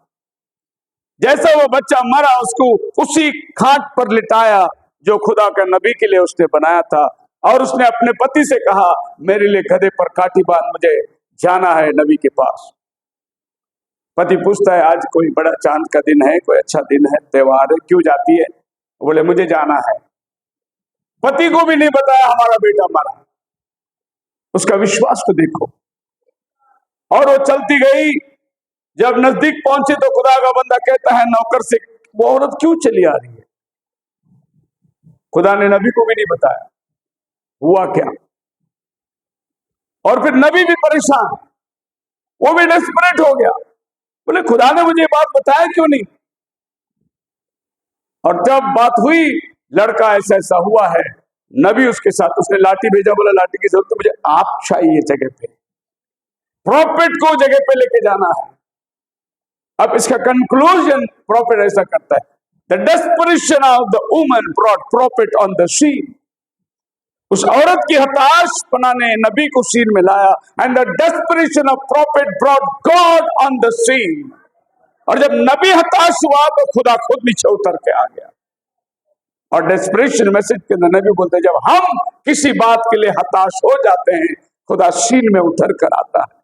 जैसा वो बच्चा मरा, उसको उसी खाट पर लिटाया जो खुदा का नबी के लिए उसने बनाया था। और उसने अपने पति से कहा, मेरे लिए गधे पर काठी बांध, मुझे जाना है नबी के पास। पति पूछता है, आज कोई बड़ा चांद का दिन है, कोई अच्छा दिन है, त्योहार है, क्यों जाती है? बोले मुझे जाना है। पति को भी नहीं बताया हमारा बेटा मरा। उसका विश्वास को देखो। और वो चलती गई। जब नजदीक पहुंचे तो खुदा का बंदा कहता है नौकर से, वो औरत क्यों चली आ रही है? खुदा ने नबी को भी नहीं बताया हुआ क्या। और फिर नबी भी परेशान, वो भी डेस्परेट हो गया। बोले खुदा ने मुझे बात बताया क्यों नहीं? और जब बात हुई, लड़का ऐसा ऐसा हुआ है, नबी उसके साथ, उसने लाठी भेजा। बोला लाठी की जरूरत, मुझे आप चाहिए जगह पे, प्रॉफिट को जगह पे लेके जाना है। अब इसका कंक्लूजन प्रॉफिट ऐसा करता है, the desperation of the woman brought prophet on the scene. उस औरत की हताशपना ने नबी को सीन में लाया। And the desperation of prophet brought God on the scene. और जब नबी हताश हुआ तो खुदा खुद नीचे उतर के आ गया। और डेस्परेशन मैसेज के अंदर नबी बोलते हैं, जब हम किसी बात के लिए हताश हो जाते हैं, खुदा सीन में उतर कर आता है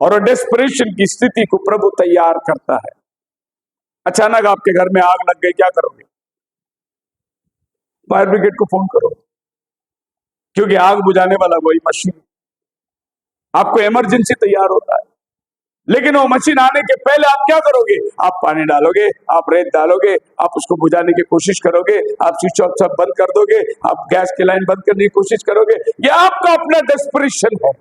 और डेस्परेशन की स्थिति को प्रभु तैयार करता है। अचानक आपके घर में आग लग गई, क्या करोगे? फायर ब्रिगेड को फोन करो, क्योंकि आग बुझाने वाला वही मशीन। आपको इमरजेंसी तैयार होता है, लेकिन वो मशीन आने के पहले आप क्या करोगे? आप पानी डालोगे, आप रेत डालोगे, आप उसको बुझाने की कोशिश करोगे, आप स्विच ऑफ सब बंद कर दोगे, आप गैस की लाइन बंद करने की कोशिश करोगे। ये आपका अपना डेस्परेशन है।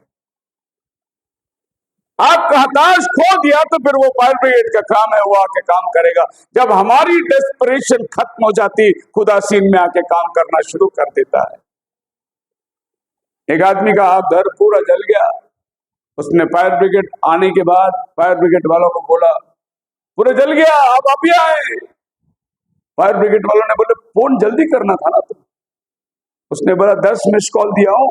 आपका हताश खो दिया तो फिर वो फायर ब्रिगेड का काम है, वो आके काम करेगा। जब हमारी डेस्परेशन खत्म हो जाती, खुदा सीन में आके काम करना शुरू कर देता है। एक आदमी का घर पूरा जल गया। उसने फायर ब्रिगेड आने के बाद फायर ब्रिगेड वालों को बोला, पूरा जल गया, आप अभी आए। फायर ब्रिगेड वालों ने बोले, फोन जल्दी करना था ना तुम। उसने बोला 10 मिस कॉल दिया हूं।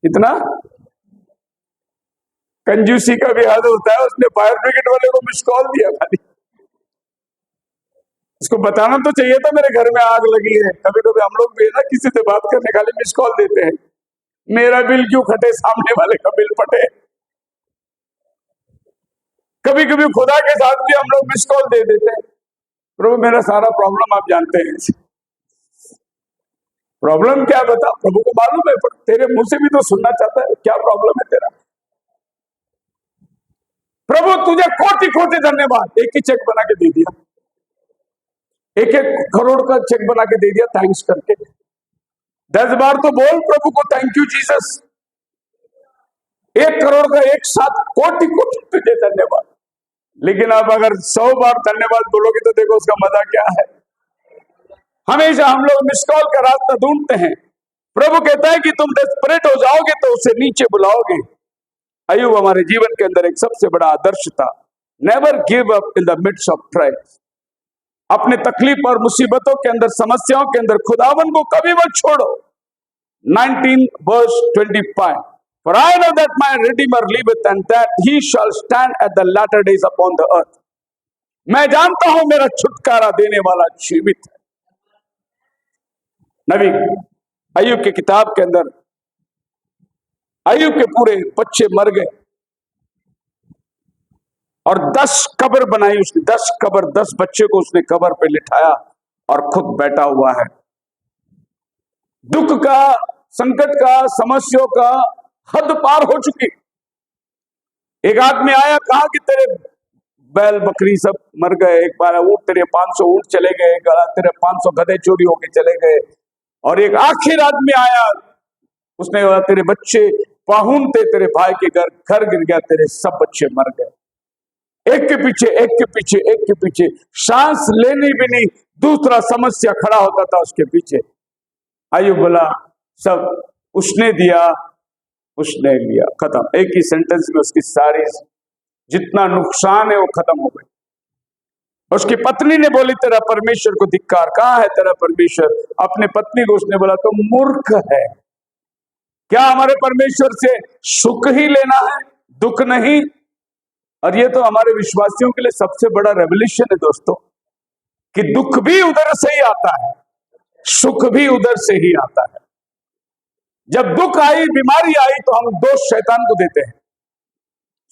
इतना कंजूसी का भी हद होता है। उसने फायर ब्रिगेड वाले को मिस कॉल दिया खाली। उसको बताना तो चाहिए था मेरे घर में आग लगी है। कभी कभी हम लोग भी है ना, किसी से बात करने खाली मिस कॉल देते हैं। मेरा बिल क्यों फटे, सामने वाले का बिल फटे। कभी कभी खुदा के साथ भी हम लोग मिस कॉल दे देते हैं, प्रभु मेरा सारा प्रॉब्लम आप जानते हैं। प्रॉब्लम क्या बता, प्रभु को मालूम है, पर तेरे मुंह से भी तो सुनना चाहता है क्या प्रॉब्लम है तेरा। प्रभु तुझे कोटि कोटि धन्यवाद, एक ही चेक बना के दे दिया। 1-1 करोड़ का चेक बना के दे दिया थैंक्स करके। 10 बार तो बोल प्रभु को थैंक यू जीसस। 1 करोड़ का एक साथ कोटि कोटि तुझे धन्यवाद। लेकिन अब अगर 100 बार धन्यवाद बोलोगे तो देखो उसका मजा क्या है। हमेशा हम लोग मिस कॉल का रास्ता ढूंढते हैं। प्रभु कहता है कि तुम डेस्परेट हो जाओगे तो उसे नीचे बुलाओगे। अय्यूब हमारे जीवन के अंदर एक सबसे बड़ा आदर्श था। Never give up in the midst of trials. अपने तकलीफ और मुसीबतों के अंदर, समस्याओं के अंदर खुदावन को कभी मत छोड़ो। 19 verse 25 For I know that my Redeemer liveth and that he shall stand at the latter days upon the earth. मैं जानता हूं मेरा छुटकारा देने वाला जीवित है। नबी अय्यूब की किताब के अंदर अय्यूब के पूरे बच्चे मर गए और 10 कब्र बनाई उसने। 10 कब्र, 10 बच्चे को उसने कब्र पे लिटाया और खुद बैठा हुआ है। दुख का, संकट का, समस्याओं का हद पार हो चुकी। एक आदमी आया, कहा कि तेरे बैल बकरी सब मर गए, एक बार ऊंट, तेरे 500 ऊंट चले गए, तेरे 500 गधे चोरी होके चले गए। और एक आखिर आदमी आया, उसने कहा तेरे बच्चे पाहुन थे तेरे भाई के घर गिर गया, तेरे सब बच्चे मर गए। एक के पीछे एक के पीछे एक के पीछे, सांस लेने भी नहीं दूसरा समस्या खड़ा होता था उसके पीछे। अय्यूब बोला सब उसने दिया, उसने लिया, खत्म। एक ही सेंटेंस में उसकी सारी जितना नुकसान है वो खत्म हो गई। उसकी पत्नी ने बोली तेरा परमेश्वर को धिक्कार, कहाँ है तेरा परमेश्वर? अपने पत्नी को उसने बोला तो मूर्ख है। क्या हमारे परमेश्वर से सुख ही लेना है, दुख नहीं? और ये तो हमारे विश्वासियों के लिए सबसे बड़ा रेवल्यूशन है दोस्तों, कि दुख भी उधर से ही आता है, सुख भी उधर से ही आता है। जब दुख आई, बीमारी आई, तो हम दोष शैतान को देते हैं।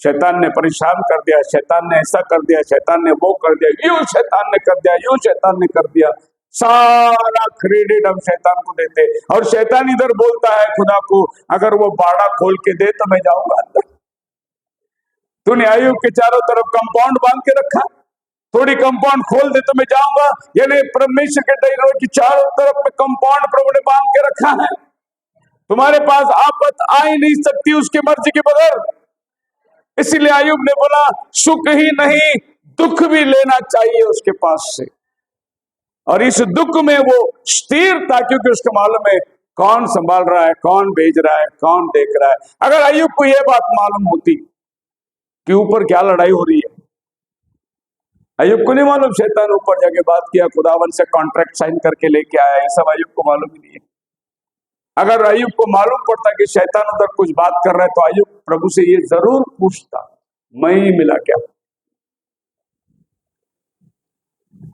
शैतान ने परेशान कर दिया, शैतान ने ऐसा कर दिया, शैतान ने वो कर दिया, यूं शैतान ने कर दिया, यूं शैतान ने कर दिया। सारा क्रेडिट हम शैतान को देते। और शैतान इधर बोलता है खुदा को, अगर वो बाड़ा खोल के दे तो मैं जाऊंगा अंदर। तूने अय्यूब के चारों तरफ कंपाउंड बांध के रखा, थोड़ी कंपाउंड खोल दे तो मैं जाऊंगा। यानी परमेश्वर के डर की चारों तरफ में कंपाउंड प्रभु ने बांध के रखा है। तुम्हारे पास आफत आ ही नहीं सकती उसकी मर्जी के बगैर। इसीलिए अय्यूब ने बोला सुख ही नहीं दुख भी लेना चाहिए उसके पास से। और इस दुख में वो स्थिर था, क्योंकि उसको मालूम है कौन संभाल रहा है, कौन भेज रहा है, कौन देख रहा है। अगर अय्यूब को यह बात मालूम होती कि ऊपर क्या लड़ाई हो रही है, अय्यूब को नहीं मालूम शैतान ऊपर जाके बात किया, खुदावन से कॉन्ट्रैक्ट साइन करके लेके आया, ये सब अय्यूब को मालूम ही नहीं है। अगर अय्यूब को मालूम पड़ता कि शैतान उधर कुछ बात कर रहा है, तो अय्यूब प्रभु से ये जरूर पूछता मैं ही मिला क्या?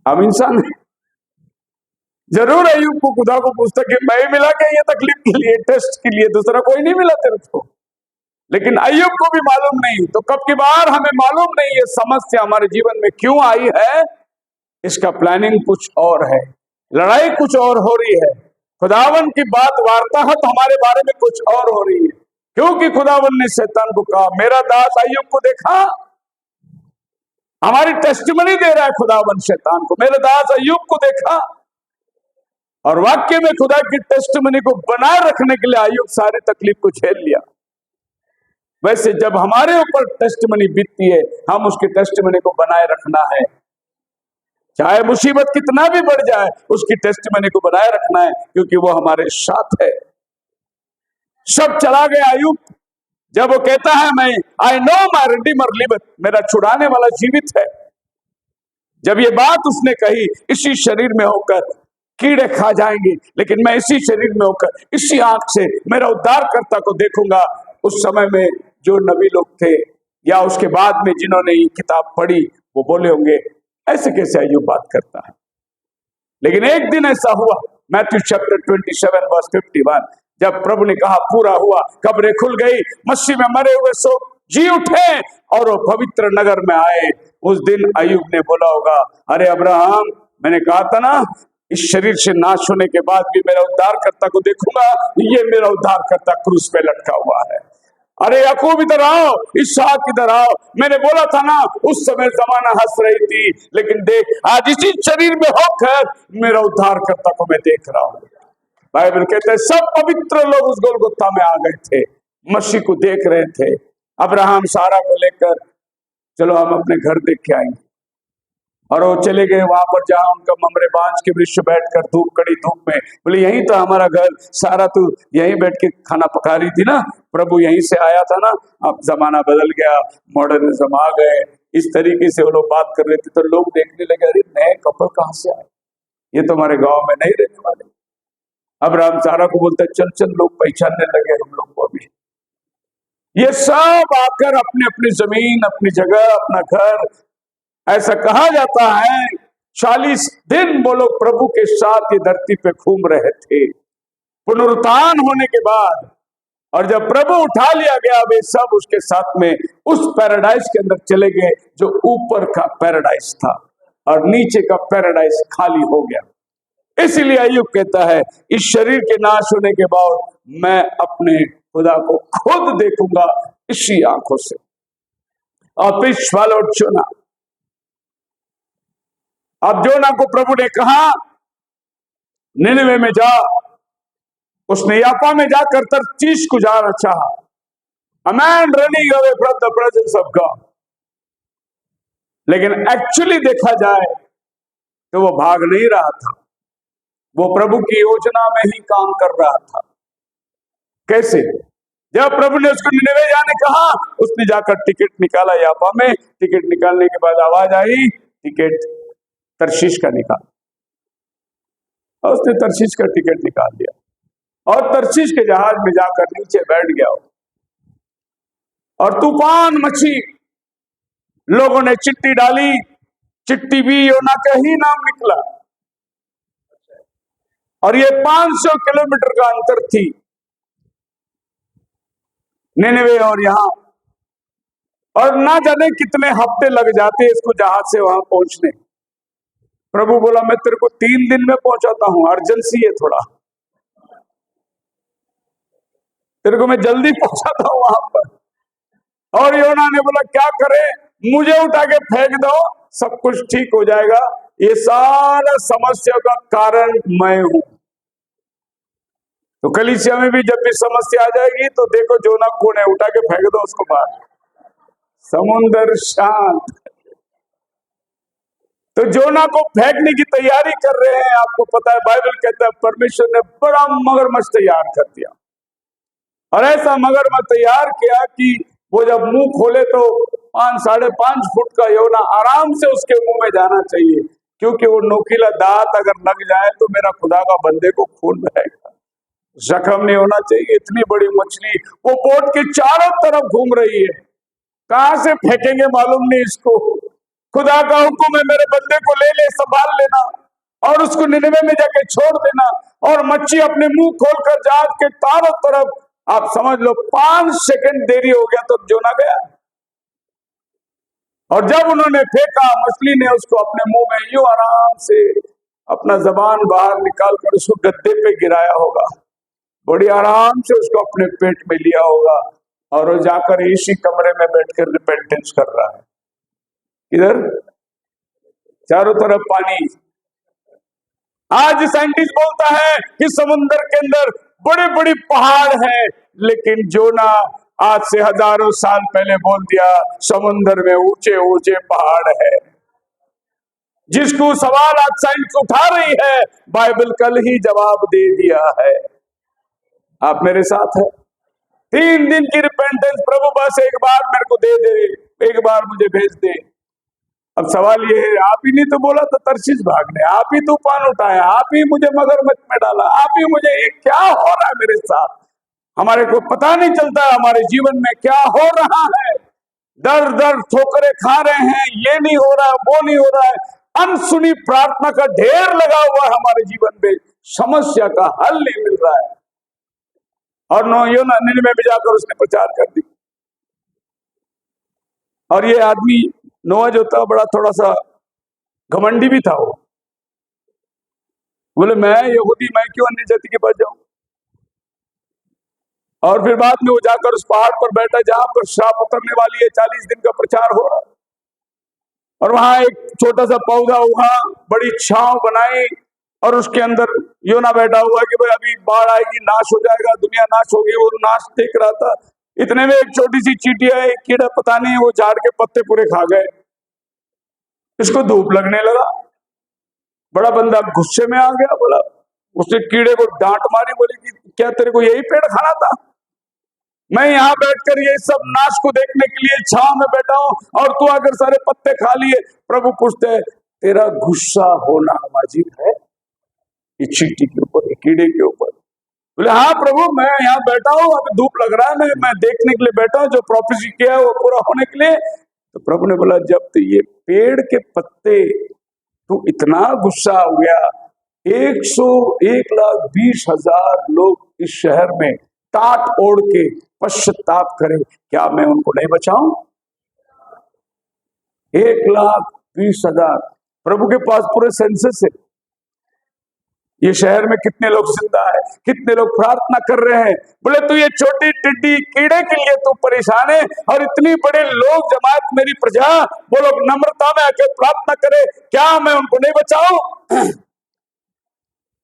हम इंसान हैं, जरूर अय्यूब को खुदा को पूछता कि मैं ही मिला क्या ये तकलीफ के लिए, टेस्ट के लिए, दूसरा कोई नहीं मिला तेरे को। लेकिन अय्यूब को भी मालूम नहीं। तो कब की बार हमें मालूम नहीं ये समस्या हमारे जीवन में क्यों आई है, इसका प्लानिंग कुछ और है, लड़ाई कुछ और हो रही है। खुदावन की बात वार्ताहत हमारे बारे में कुछ और हो रही है, क्योंकि खुदावन ने शैतान को कहा मेरा दास अय्यूब को देखा। हमारी टेस्टिमनी दे रहा है खुदावन शैतान को, मेरे दास अय्यूब को देखा। और वाक्य में खुदा की टेस्टिमनी को बनाए रखने के लिए अय्यूब सारी तकलीफ को झेल लिया। वैसे जब हमारे ऊपर टेस्टिमनी बीतती है, हम उसकी टेस्टिमनी को बनाए रखना है। चाहे मुसीबत कितना भी बढ़ जाए, उसकी टेस्टिमनी को बनाए रखना है, क्योंकि वो हमारे साथ है। सब चला गया अय्यूब जब वो कहता है मैं आई नो माय रिडीमर लिवथ, मेरा छुड़ाने वाला जीवित है। जब ये बात उसने कही, इसी शरीर में होकर कीड़े खा जाएंगे, लेकिन मैं इसी शरीर में होकर इसी आंख से मेरा उद्धारकर्ता को देखूंगा। उस समय में जो नबी लोग थे या उसके बाद में जिन्होंने ये किताब पढ़ी, वो बोले होंगे ऐसे कैसे अय्यूब बात करता है। लेकिन एक दिन ऐसा हुआ, मैथ्यू चैप्टर 27 वर्स 51, जब प्रभु ने कहा पूरा हुआ, कब्रें खुल गई, मसीह में मरे हुए सो जी उठे और वो पवित्र नगर में आए। उस दिन अय्यूब ने बोला होगा अरे अब्राहम, मैंने कहा था ना इस शरीर से नाश होने के बाद भी मेरा उद्धारकर्ता को देखूंगा। ये मेरा उद्धारकर्ता क्रूस पे लटका हुआ है। अरे याकूब इधर आओ, इसहाक इधर आओ। मैंने बोला था ना उस समय जमाना हंस रही थी, लेकिन देख आज इसी शरीर में होकर मेरा उद्धारकर्ता को मैं देख रहा हूं। बाइबल कहते हैं सब पवित्र लोग उस गोलगुत्था में आ गए थे, मसीह को देख रहे थे। अब्राहम सारा को लेकर चलो हम अपने घर देख के आएंगे, और वो चले गए वहां पर जहां उनका ममरे बांझ के वृक्ष बैठकर धूप, कड़ी धूप में। बोले यही तो हमारा घर, सारा तू यहीं बैठ के खाना पका रही थी ना, प्रभु यहीं से आया था ना। अब जमाना बदल गया, मॉडर्निज्म आ गए, इस तरीके से वो लोग बात कर रहे थे तो लोग देखने लगे अरे नए कपल कहाँ से आए, ये तो हमारे गाँव में नहीं रहने वाले। अब राम सारा को बोलते चल चल, लोग पहचानने लगे हम लोग को। अभी ये सब आकर अपनी अपनी जमीन, अपनी जगह, अपना घर, ऐसा कहा जाता है 40 दिन वो लोग प्रभु के साथ ये धरती पे घूम रहे थे पुनरुत्थान होने के बाद। और जब प्रभु उठा लिया गया, वे सब उसके साथ में उस पैराडाइज के अंदर चले गए जो ऊपर का पैराडाइज था, और नीचे का पैराडाइज खाली हो गया। इसीलिए अय्यूब कहता है इस शरीर के नाश होने के बाद मैं अपने खुदा को खुद देखूंगा इसी आंखों से। और पिछवा लौट जोना, अब जोना को प्रभु ने कहा निनवे में जा, उसने यापा में जाकर तर्शीश को जाना चाहा। A man running away from the presence of God, लेकिन एक्चुअली देखा जाए तो वो भाग नहीं रहा था, वो प्रभु की योजना में ही काम कर रहा था। कैसे? जब प्रभु ने उसको निनवे जाने कहा, उसने जाकर टिकट निकाला यापा में। टिकट निकालने के बाद आवाज आई टिकट तर्शीश का निकाल, और उसने तर्शीश का टिकट निकाल दिया और तर्शीश के जहाज में जाकर नीचे बैठ गया। और तूफान मची, लोगों ने चिट्ठी डाली, चिट्ठी भी योना का ही नाम निकला। और ये 500 किलोमीटर का अंतर थी निनवे और यहां, और ना जाने कितने हफ्ते लग जाते इसको जहाज से वहां पहुंचने। प्रभु बोला मैं तेरे को 3 दिन में पहुंचाता हूं, अर्जेंसी है थोड़ा, तेरे को मैं जल्दी पहुंचाता हूं वहां पर। और योना ने बोला क्या करे, मुझे उठा के फेंक दो, सब कुछ ठीक हो जाएगा, ये सारा समस्या का कारण मैं हूं। तो कलीसिया में भी जब भी समस्या आ जाएगी तो देखो जोना कौन है, उठा के फेंक दो उसको बाहर, समुंदर शांत। तो जोना को फेंकने की तैयारी कर रहे हैं। आपको पता है बाइबल कहता है परमेश्वर ने बड़ा मगरमच्छ तैयार कर दिया, और ऐसा मगरमच्छ तैयार किया कि वो जब मुंह खोले तो 5-5.5 फुट का योना आराम से उसके मुंह में जाना चाहिए, क्योंकि वो नोकीला दांत अगर लग जाए तो मेरा खुदा का बंदे को खून बहेगा, जख्म नहीं होना चाहिए। इतनी बड़ी मछली वो बोट के चारों तरफ घूम रही है, कहां से फेंकेंगे मालूम नहीं इसको। खुदा का हुक्म है मेरे बंदे को ले ले, संभाल लेना और उसको निनवे में जाके छोड़ देना। और मच्छी अपने मुंह खोलकर जहाज के चारों तरफ, आप समझ लो 5 सेकंड देरी हो गया तो जोना गया। और जब उन्होंने फेंका, मछली ने उसको अपने मुंह में यूं आराम से अपना जबान बाहर निकाल कर उसको गद्दे पे गिराया होगा, बड़ी आराम से उसको अपने पेट में लिया होगा, और वो जाकर इसी कमरे में बैठकर रिपेंटेंस कर रहा है। इधर चारों तरफ पानी। आज साइंटिस्ट बोलता है कि समुद्र के अंदर बड़े बड़े पहाड़ हैं, लेकिन जोना आज से हजारों साल पहले बोल दिया समुद्र में ऊंचे ऊंचे पहाड़ है। जिसको सवाल आज साइंस उठा रही है, बाइबल कल ही जवाब दे दिया है। आप मेरे साथ है? 3 दिन की रिपेंटेंस, प्रभु बस एक बार मेरे को दे दे, एक बार मुझे भेज दे। अब सवाल ये है, आप ही नहीं तो बोला था तर्शीश भागने, आप ही तूफान उठाया, आप ही मुझे मगरमच्छ में डाला, आप ही मुझे, ये क्या हो रहा है मेरे साथ? हमारे को पता नहीं चलता है हमारे जीवन में क्या हो रहा है। दर दर ठोकरे खा रहे हैं, ये नहीं हो रहा है, वो नहीं हो रहा है, अनसुनी प्रार्थना का ढेर लगा हुआ है हमारे जीवन में, समस्या का हल नहीं मिल रहा है। और योना निनवे में जाकर उसने प्रचार कर दी। और ये आदमी नोआ जो था बड़ा थोड़ा सा घमंडी भी था। वो बोले मैं यहूदी, मैं क्यों अन्य जाति के पास जाऊं? और फिर बाद में वो जाकर उस पहाड़ पर बैठा जहां पर श्राप उतरने वाली है, 40 दिन का प्रचार हो रहा। और वहां एक छोटा सा पौधा हुआ, बड़ी छांव बनाई, और उसके अंदर योना बैठा हुआ कि भाई अभी बाढ़ आएगी, नाश हो जाएगा, दुनिया नाश होगी। वो नाश देख रहा था। इतने में एक छोटी सी चींटिया, एक कीड़ा, पता नहीं वो झाड़ के पत्ते पूरे खा गए। इसको धूप लगने लगा, बड़ा बंदा गुस्से में आ गया। बोला, उसने कीड़े को डांट मारी, बोली कि क्या तेरे को यही पेड़ खाना था? मैं यहाँ बैठकर ये सब नाश को देखने के लिए छांव में बैठा हूं, और तू आकर सारे पत्ते खा लिए। प्रभु पूछते हैं, तेरा गुस्सा होना वाजिब है ये चींटी के ऊपर, ये कीड़े के ऊपर? बोले, हाँ प्रभु, मैं यहाँ बैठा हूँ, अभी धूप लग रहा है, मैं देखने के लिए बैठा हूँ, जो प्रोफेसी किया है वो पूरा होने के लिए। तो प्रभु ने बोला, जब तो ये पेड़ के पत्ते तू इतना गुस्सा हो गया, 1,20,000 लोग इस शहर में टाट ओढ़ के पश्चाताप करें, क्या मैं उनको नहीं बचाऊं? 1,20,000। प्रभु के पास पूरे सेंसस है, ये शहर में कितने लोग जिंदा है, कितने लोग प्रार्थना कर रहे हैं। बोले, तू ये छोटी टिड्डी कीड़े के लिए तू परेशान है, और इतनी बड़े लोग जमात, मेरी प्रजा, वो लोग नम्रता में आके प्रार्थना करे, क्या मैं उनको नहीं बचाऊं?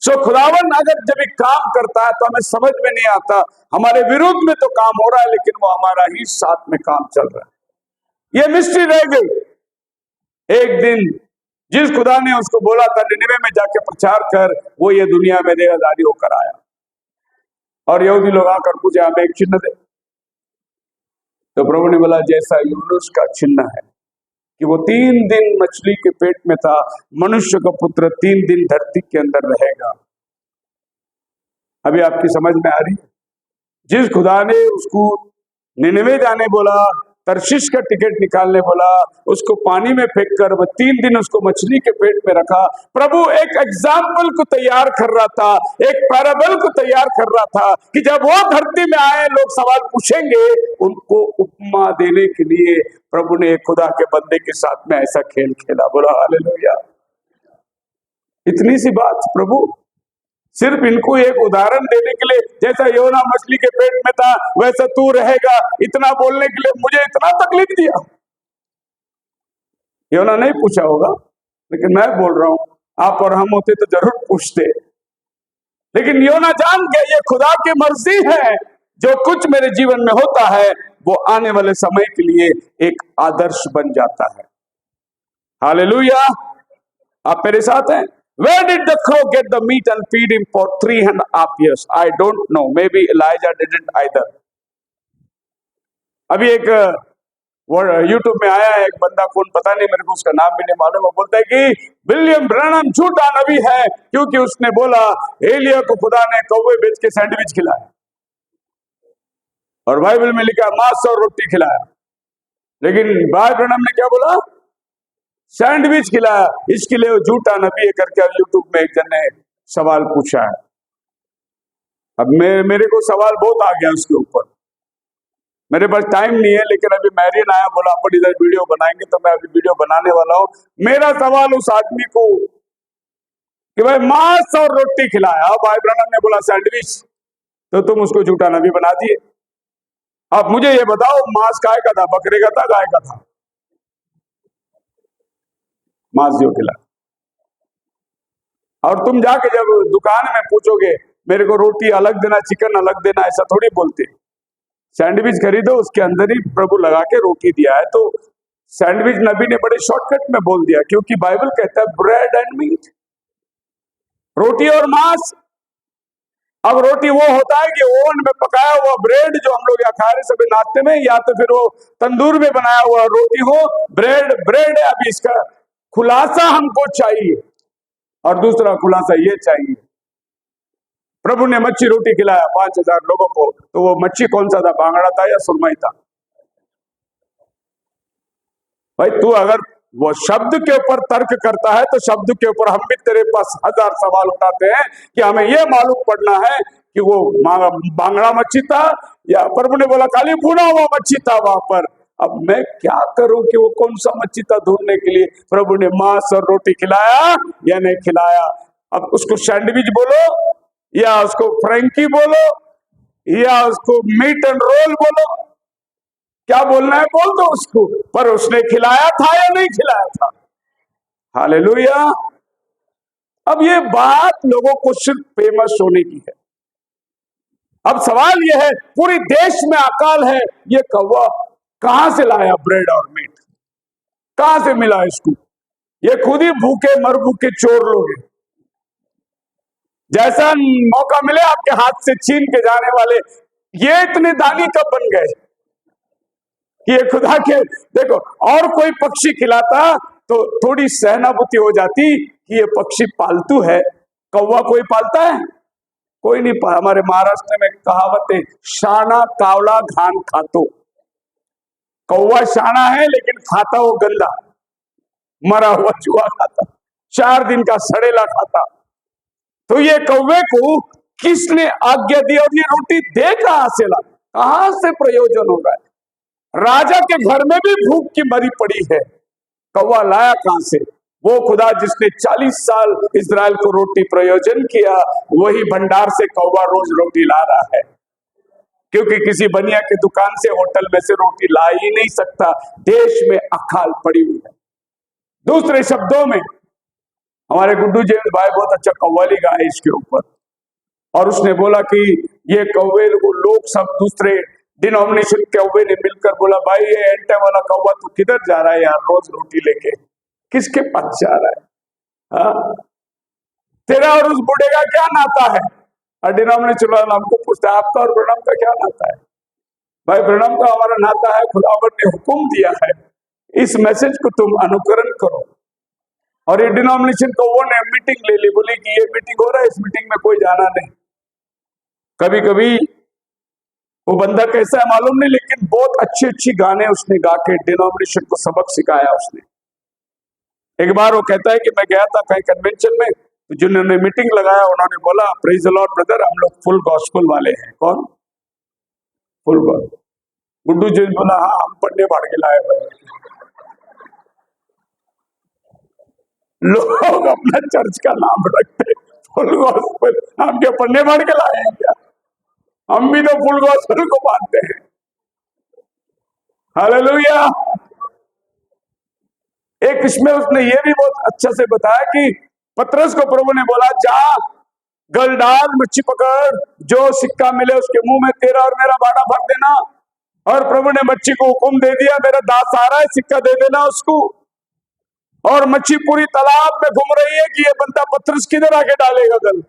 सो खुदावन अगर जब एक काम करता है तो हमें समझ में नहीं आता, हमारे विरुद्ध में तो काम हो रहा है, लेकिन वो हमारा ही साथ में काम चल रहा है। ये मिस्ट्री रह गई। एक दिन जिस खुदा ने उसको बोला था निनिवे में जाके प्रचार कर, वो ये दुनिया में देहधारी होकर आया। और यहूदी लोग आकर पूछे, हमें एक चिन्ह दे। तो प्रभु ने बोला, जैसा यूनुस का चिन्ह है कि वो 3 दिन मछली के पेट में था, मनुष्य का पुत्र 3 दिन धरती के अंदर रहेगा। अभी आपकी समझ में आ रही है? जिस खुदा ने उसको निनिवे जाने बोला, तरशीश का टिकट निकालने बोला, उसको पानी में फेंक कर 3 दिन उसको मछली के पेट में रखा। प्रभु एक एग्जाम्पल को तैयार कर रहा था, एक पैराबल को तैयार कर रहा था कि जब वो धरती में आए, लोग सवाल पूछेंगे, उनको उपमा देने के लिए प्रभु ने खुदा के बंदे के साथ में ऐसा खेल खेला। बोला हालेलुया। इतनी सी बात, प्रभु सिर्फ इनको एक उदाहरण देने के लिए, जैसा योना मछली के पेट में था वैसा तू रहेगा, इतना बोलने के लिए मुझे इतना तकलीफ दिया। योना नहीं पूछा होगा, लेकिन मैं बोल रहा हूं, आप और हम होते तो जरूर पूछते। लेकिन योना जान गया ये खुदा की मर्जी है, जो कुछ मेरे जीवन में होता है वो आने वाले समय के लिए एक आदर्श बन जाता है। हालेलुया। आप मेरे साथ हैं? Where did the crow get the meat and feed him for 3.5 years? I don't know. Maybe Elijah didn't either. अभी एक YouTube में आया है एक बंदा, कौन पता नहीं, मेरे को उसका नाम भी नहीं मालूम। वो बोलता है कि विलियम ब्रैनम झूठा नबी है, क्योंकि उसने बोला एलिया को खुदा ने कौवे बेच के सैंडविच खिलाया, और बाइबल में लिखा मांस और रोटी खिलाया। लेकिन भाई ब्रैनम ने क्या बोला? सैंडविच खिलाया। इसके लिए वो झूठा नबी है करके यूट्यूब में एक जन ने सवाल पूछा है। अब मेरे को सवाल बहुत आ गया उसके ऊपर, मेरे पास टाइम नहीं है, लेकिन अभी मैरियन आया, बोला अपन इधर वीडियो बनाएंगे, तो मैं अभी वीडियो बनाने वाला हूं। मेरा सवाल उस आदमी को कि भाई मांस और रोटी खिलाया, भाई ब्रैनम ने बोला सैंडविच, तो तुम उसको झूठा नबी बना दिए। अब मुझे ये बताओ, मांस गाय का था, बकरे का था, गाय का था? मांस जो खिला। और तुम जाके जब दुकान में पूछोगे मेरे को रोटी अलग देना, चिकन अलग देना, ऐसा थोड़ी बोलते। सैंडविच खरीदो, उसके अंदर ही प्रभु लगा के रोटी दिया है। तो सैंडविच नबी ने बड़े शॉर्टकट में बोल दिया, क्योंकि बाइबल कहता है ब्रेड एंड मीट, रोटी और मांस। अब रोटी वो होता है कि ओवन में पकाया हुआ ब्रेड जो हम लोग या खा रहे सभी नाश्ते में, या तो फिर वो तंदूर में बनाया हुआ रोटी हो। ब्रेड ब्रेड है। अभी इसका खुलासा हमको चाहिए, और दूसरा खुलासा ये चाहिए, प्रभु ने मच्छी रोटी खिलाया 5,000 लोगों को, तो वो मच्छी कौन सा था? बांगड़ा था या सुरमई था? भाई तू अगर वो शब्द के ऊपर तर्क करता है, तो शब्द के ऊपर हम भी तेरे पास 1000 सवाल उठाते हैं कि हमें यह मालूम पड़ना है कि वो बांगड़ा मच्छी था, या प्रभु ने बोला खाली भुना हुआ मच्छी था वहां पर। अब मैं क्या करूं कि वो कौन सा मच्छी था ढूंढने के लिए? प्रभु ने मांस और रोटी खिलाया या नहीं खिलाया? अब उसको सैंडविच बोलो, या उसको फ्रैंकी बोलो, या उसको मीट एंड रोल बोलो, क्या बोलना है बोल दो उसको, पर उसने खिलाया था या नहीं खिलाया था? हालेलुया। अब ये बात लोगों को सिर्फ फेमस होने की है। अब सवाल यह है, पूरी देश में अकाल है, ये कौवा कहां से लाया ब्रेड और मीट? कहां से मिला इसको? ये खुद ही भूखे मर भूखे चोर लोग हैं। जैसा मौका मिले आपके हाथ से छीन के जाने वाले, ये इतने दानी कब बन गए कि ये खुदा के, देखो और कोई पक्षी खिलाता तो थोड़ी सहानुभूति हो जाती कि ये पक्षी पालतू है। कौवा कोई पालता है? कोई नहीं पाया। हमारे महाराष्ट्र में कहावत है, शाना कावड़ा घान खातो। कौवा शाना है लेकिन खाता वो गंदा, मरा हुआ चूहा खाता, 4 दिन का सड़ेला खाता। तो ये कौवे को किसने आज्ञा दी और ये रोटी दे कहां से ला? कहां से प्रयोजन होगा? राजा के घर में भी भूख की मरी पड़ी है, कौवा लाया कहां से? वो खुदा जिसने 40 साल इजराइल को रोटी प्रयोजन किया, वही भंडार से कौवा रोज रोटी ला रहा है, क्योंकि किसी बनिया की दुकान से, होटल में से रोटी ला ही नहीं सकता। देश में अकाल पड़ी हुई है। दूसरे शब्दों में, हमारे गुड्डू जेम्स भाई बहुत अच्छा कव्वाली गाए इसके ऊपर, और उसने बोला कि ये कौवे को लोग सब दूसरे डिनोमिनेशन के कौवे ने मिलकर बोला, भाई ये एंटे वाला कौवा तो किधर जा रहा है यार, रोज रोटी लेके किसके पास जा रहा है? हाँ, तेरा और उस बूढ़े का क्या नाता है? और डिनोमिनेशन वाला हमको पूछता है, आपका और ब्रनम का क्या नाता है? भाई ब्रनम का हमारा नाता है, खुदावंद ने हुक्म दिया है, इस मैसेज को तुम अनुकरण करो। और ये डिनोमिनेशन को वो ने मीटिंग ले ली, बोली कि ये मीटिंग हो रहा है, इस मीटिंग में कोई जाना नहीं। कभी कभी वो बंदा कैसा है मालूम नहीं, लेकिन बहुत अच्छी अच्छी गाने उसने गा के डिनोमिनेशन को सबक सिखाया उसने। एक बार वो कहता है कि मैं गया था कहीं कन्वेंशन में, तो जिन्होंने मीटिंग लगाया उन्होंने बोला, प्रेज द लॉर्ड ब्रदर, हम लोग फुल गॉस्पेल वाले हैं। कौन? Full gospel. गुड्डू जी बोला, हाँ हम पन्ने फाड़ के लाए हुए। लोग अपना चर्च का नाम रखते फुल गॉस्पेल, हम क्या पन्ने फाड़ के लाए हैं क्या? हम भी तो फुल गॉस्पेल को मानते हैं। हालेलुया। एक इसमें उसने ये भी बहुत अच्छा से बताया कि पतरस को प्रभु ने बोला, जा गल डाल, मच्छी पकड़, जो सिक्का मिले उसके मुंह में तेरा और मेरा बाड़ा भर देना। और प्रभु ने मच्छी को हुक्म दे दिया, मेरा दास आ रहा है, सिक्का दे देना उसको। और मच्छी पूरी तालाब में घूम रही है कि ये बंदा पतरस किधर आके डालेगा गल।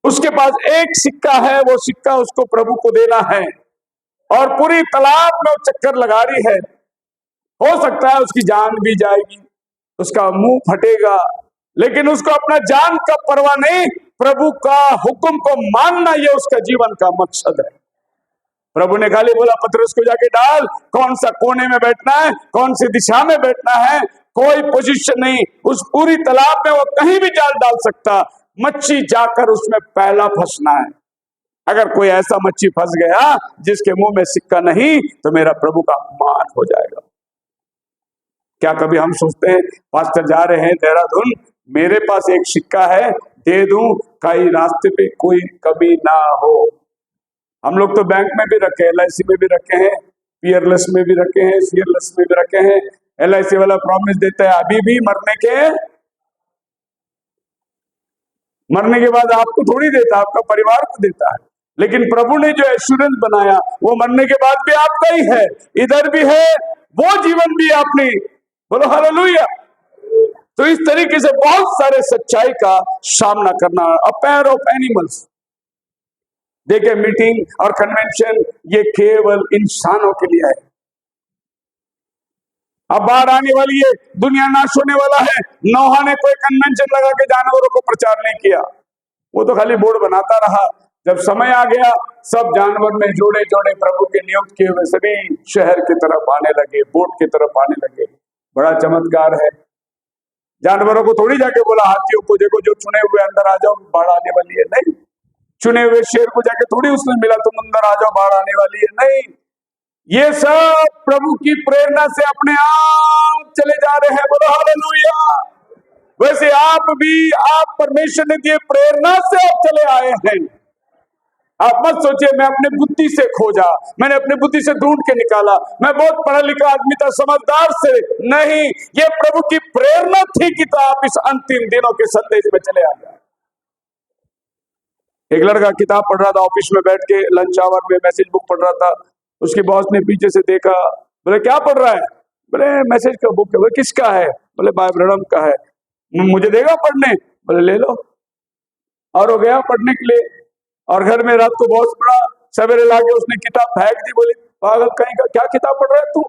उसके पास एक सिक्का है, वो सिक्का उसको प्रभु को देना है, और पूरी तालाब में वो चक्कर लगा रही है। हो सकता है उसकी जान भी जाएगी, उसका मुंह फटेगा, लेकिन उसको अपना जान का परवाह नहीं, प्रभु का हुक्म को मानना ये उसका जीवन का मकसद है। प्रभु ने खाली बोला पतरस को जाके डाल, कौन सा कोने में बैठना है, कौन सी दिशा में बैठना है, कोई पोजीशन नहीं। उस पूरी तालाब में वो कहीं भी जाल डाल सकता, मच्छी जाकर उसमें पहला फंसना है। अगर कोई ऐसा मच्छी फंस गया जिसके मुंह में सिक्का नहीं, तो मेरा प्रभु का अपमान हो जाएगा। क्या कभी हम सोचते हैं, पास्टर जा रहे हैं देहरादून, मेरे पास एक सिक्का है, दे दूं, कहीं रास्ते पे कोई कमी ना हो। हम लोग तो बैंक में भी रखे, LIC में भी रखे हैं, पीयरलेस में भी रखे हैं, सीयरलेस में भी रखे हैं। LIC वाला प्रॉमिस देता है अभी भी, मरने के बाद आपको थोड़ी देता, आपका परिवार को देता है। लेकिन प्रभु ने जो एश्योरेंस बनाया वो मरने के बाद भी आपका ही है, इधर भी है, वो जीवन भी आपने। बोलो हालेलुया। तो इस तरीके से बहुत सारे सच्चाई का सामना करना। अ पेयर ऑफ एनिमल्स, देखिए मीटिंग और कन्वेंशन ये केवल इंसानों के लिए है। अब बाढ़ आने वाली है, दुनिया नाश होने वाला है। नोहा ने कोई कन्वेंशन लगा के जानवरों को प्रचार नहीं किया, वो तो खाली बोर्ड बनाता रहा। जब समय आ गया, सब जानवर में जोड़े जोड़े प्रभु के नियुक्त किए हुए सभी शहर की तरफ आने लगे, बोट की तरफ आने लगे। बड़ा चमत्कार है। जानवरों को थोड़ी जाके बोला, हाथियों को देखो जो चुने हुए अंदर आ जाओ, बाढ़ आने वाली है, नहीं। चुने हुए शेर को जाके थोड़ी उसने मिला, तुम अंदर आ जाओ, बाढ़ आने वाली है, नहीं। ये सब प्रभु की प्रेरणा से अपने आप चले जा रहे हैं। बोलो हालेलुया। वैसे आप भी, आप परमेश्वर ने दिए प्रेरणा से आप चले आए हैं। आप मत सोचिए मैं अपने बुद्धि से खोजा, मैंने अपनी बुद्धि से ढूंढ के निकाला, मैं बहुत पढ़ा लिखा आदमी था, समझदार से नहीं, ये प्रभु की प्रेरणा थी कि तो आप इस अंतिम दिनों के संदेश में चले आ जाए। एक लड़का किताब पढ़ रहा था, ऑफिस में बैठ के लंच आवर में मैसेज बुक पढ़ रहा था। उसकी बॉस ने पीछे से देखा, बोले क्या पढ़ रहा है? बोले मैसेज का बुक है। बोले किसका है? बोले भाई ब्रह्म का है। मुझे देगा पढ़ने? बोले ले लो। और वो गया पढ़ने के लिए, और घर में रात को बहुत पढ़ा, सवेरे लाके उसने किताब फेंक दी। बोले पागल कहीं का, क्या किताब पढ़ रहा है तू?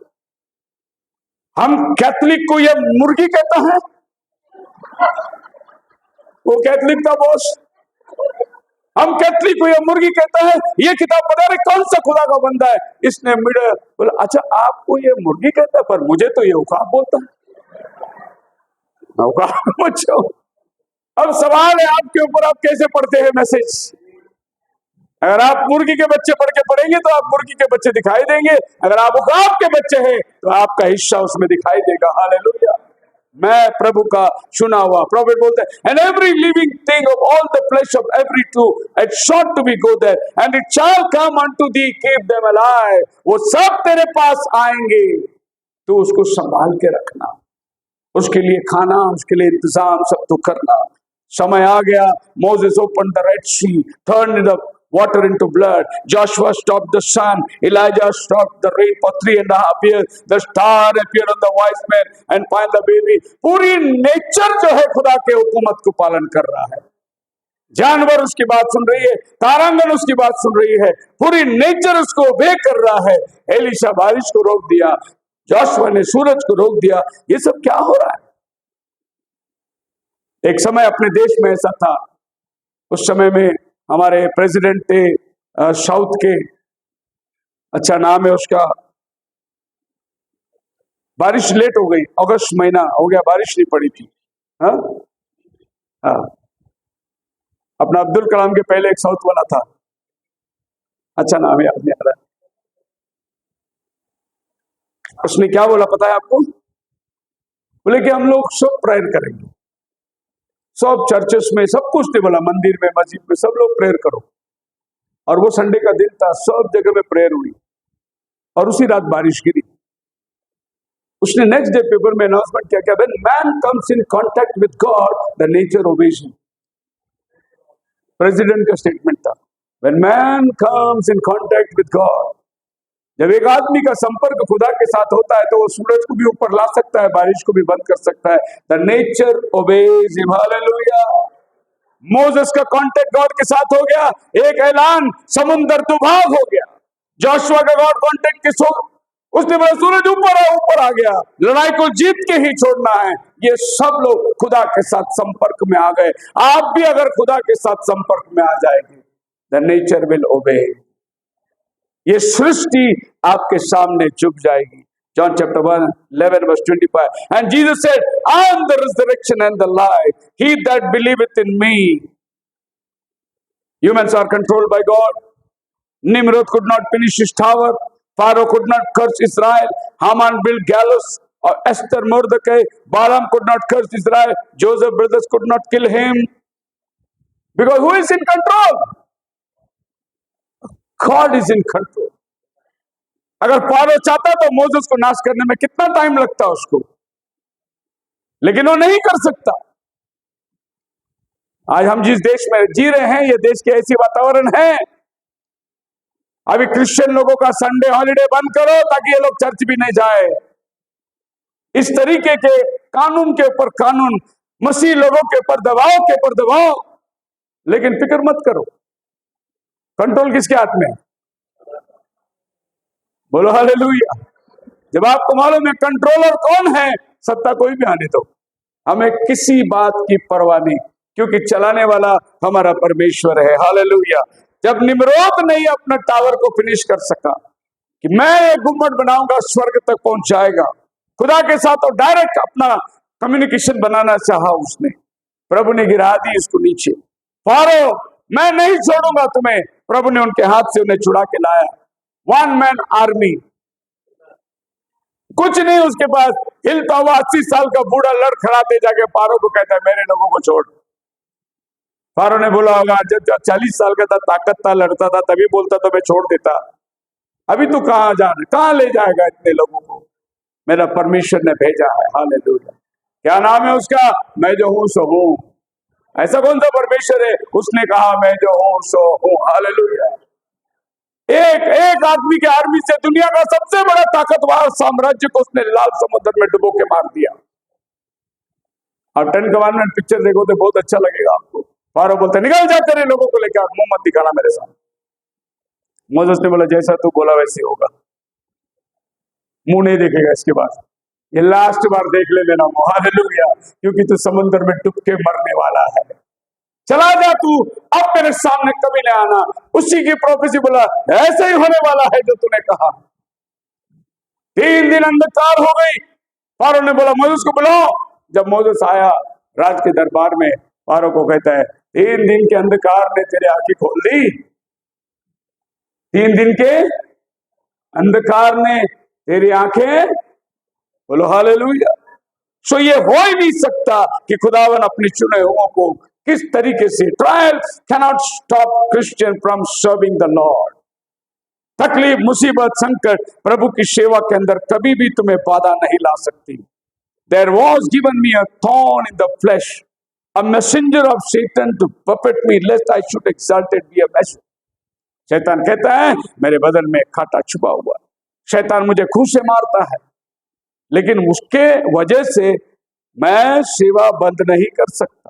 हम कैथलिक को ये मुर्गी कहता है? वो कैथलिक था बॉस, हम कैथलिक को ये मुर्गी कहता है, ये किताब पढ़ा रहे, कौन सा खुदा का बंदा है? इसने मिडे बोला अच्छा आपको ये मुर्गी कहता है, पर मुझे तो ये उकाब बोलता है। उकाब बच्चों, अब सवाल है आपके ऊपर, आप कैसे पढ़ते हैं मैसेज। अगर आप मुर्गी के बच्चे पढ़ के पढ़ेंगे तो आप मुर्गी के बच्चे दिखाई देंगे, अगर आप उकाब के बच्चे हैं तो आपका हिस्सा उसमें दिखाई देगा। हालेलुया। मैं प्रभु का चुना हुआ। प्रॉफिट बोलते हैं, and every living thing of all the flesh of every true it shot to be go there and it shall come unto thee, keep them alive. वो सब तेरे पास आएंगे, तू उसको संभाल के रखना, उसके लिए खाना, उसके लिए इंतजाम सब तू करना। समय आ गया, Moses open the red sea, turn the water into blood. Joshua stopped the sun. Elijah stopped the rain for 3.5 years. The star appeared on the wise men and find the baby. पूरी nature जो है खुदा के हुकूमत को पालन कर रहा है। जानवर उसकी बात सुन रही है, तारांगण उसकी बात सुन रही है, पूरी नेचर उसको ओबे कर रहा है। एलिशा बारिश को रोक दिया, जोशुआ ने सूरज को रोक दिया। ये सब क्या हो रहा है? एक समय अपने देश में ऐसा था, उस समय में हमारे प्रेसिडेंट थे साउथ के, अच्छा नाम है उसका, बारिश लेट हो गई, अगस्त महीना हो गया बारिश नहीं पड़ी थी। हाँ हाँ, अपना अब्दुल कलाम के पहले एक साउथ वाला था, अच्छा नाम है याद नहीं आ रहा। उसने क्या बोला पता है आपको? बोले कि हम लोग सब प्रेयर करेंगे, सब चर्चेस में, सब कुछ थे, बोला मंदिर में मस्जिद में सब लोग प्रेयर करो। और वो संडे का दिन था, सब जगह में प्रेयर हुई और उसी रात बारिश गिरी। उसने नेक्स्ट डे पेपर में अनाउंसमेंट किया कि when man comes in contact with God the nature obeys him. President का स्टेटमेंट था, when man comes in contact with God, जब एक आदमी का संपर्क खुदा के साथ होता है तो वो सूरज को भी ऊपर ला सकता है, बारिश को भी बंद कर सकता है। The nature obeys him. Hallelujah. Moses का कांटेक्ट गॉड के साथ हो गया, एक ऐलान, समुद्र दुभाग हो गया। जोशुआ का गॉड कांटेक्ट के सो, उसने बोला सूरज ऊपर आ गया, लड़ाई को जीत के ही छोड़ना है। ये सब लोग खुदा के साथ संपर्क में आ गए। आप भी अगर खुदा के साथ संपर्क में आ जाएंगे, द नेचर विल ओबे, ये सृष्टि आपके सामने झुक जाएगी। John chapter 11 verse 25. And Jesus said, I am the resurrection and the life. He that believeth in me. Humans are controlled by God. Nimrod could not finish his tower. Pharaoh could not curse Israel. Haman built gallows. Or Esther, Mordecai, Balaam could not curse Israel. Joseph brothers could not kill him. Because who is in control? God is in control. अगर pharaoh चाहता तो Moses को नाश करने में कितना time लगता उसको, लेकिन वो नहीं कर सकता। आज हम जिस देश में जी रहे हैं, ये देश के ऐसी वातावरण है, अभी क्रिश्चियन लोगों का संडे हॉलिडे बंद करो ताकि ये लोग चर्च भी नहीं जाए। इस तरीके के कानून के ऊपर कानून, मसीह लोगों के ऊपर दबाव, लेकिन फिक्र मत करो, कंट्रोल किसके हाथ में? बोलो हालेलुया। जब आपको मालूम है कंट्रोलर कौन है, सत्ता कोई भी आने दो, हमें किसी बात की परवाह नहीं, क्योंकि चलाने वाला हमारा परमेश्वर है। हालेलुया। जब निम्रोद नहीं अपना टावर को फिनिश कर सका कि मैं एक गुम्बद बनाऊंगा स्वर्ग तक पहुंच जाएगा, खुदा के साथ तो डायरेक्ट अपना कम्युनिकेशन बनाना चाहा उसने, प्रभु ने गिरा दी इसको नीचे। फारो, मैं नहीं छोड़ूंगा तुम्हें, प्रभु ने उनके हाथ से उन्हें छुड़ा के लाया। वन मैन आर्मी, कुछ नहीं उसके पास, हिलता हुआ 80 साल का बूढ़ा लड़ खड़ाते जाके फारो को कहता है मेरे लोगों को छोड़। फारो ने बोला होगा जब 40 साल का था, ताकत था, लड़ता था, तभी बोलता तो मैं छोड़ देता। अभी तो कहाँ जाना, कहाँ ले जाएगा इतने लोगों को? मेरा परमेश्वर ने भेजा है। हालेलुया। क्या नाम है उसका? मैं जो हूं सो हूं। ऐसा कौन सा परमेश्वर है? उसने कहा मैं जो हूं सो हूं। हालेलुया। एक एक आदमी के आर्मी से दुनिया का सबसे बड़ा ताकतवर साम्राज्य को उसने लाल समुद्र में डुबो के मार दिया। आप 10 कमांडमेंट पिक्चर देखो तो बहुत अच्छा लगेगा आपको। फारो बोलते निकल जा, तेरे लोगों को लेकर मुंह मत दिखाना मेरे सामने। मोसेस ने बोला जैसा तू बोला वैसे होगा, मुंह नहीं देखेगा इसके बाद, ये लास्ट बार देख ले मेरा मुंह। हालेलुया। क्योंकि तू समुद्र में डूब के मरने वाला है। चला जा तू, अब मेरे सामने कभी नहीं आना। उसी की प्रोफेसी बोला ऐसे ही होने वाला है जो तूने कहा। 3 दिन अंधकार हो गई। फारो ने बोला मोसेस को बुलाओ। जब मोसेस आया राज के दरबार में, फारो को कहता है 3 दिन के अंधकार ने तेरे आंखें खोल दी। 3 दिन के अंधकार ने तेरी आंखें, बोलो हालेलुया। सो ये हो ही नहीं सकता कि खुदावन अपने चुने हुओं को किस तरीके से, trials cannot stop Christian from serving the Lord. तकलीफ, मुसीबत, संकट प्रभु की सेवा के अंदर कभी भी तुम्हें बाधा नहीं ला सकती। There was given me a thorn in the flesh, a messenger of Satan to buffet me, lest I should exalted be a messenger. शैतान कहता है मेरे बदन में कांटा छुपा हुआ। शैतान मुझे खून से मारता है, लेकिन उसके वजह से मैं सेवा बंद नहीं कर सकता।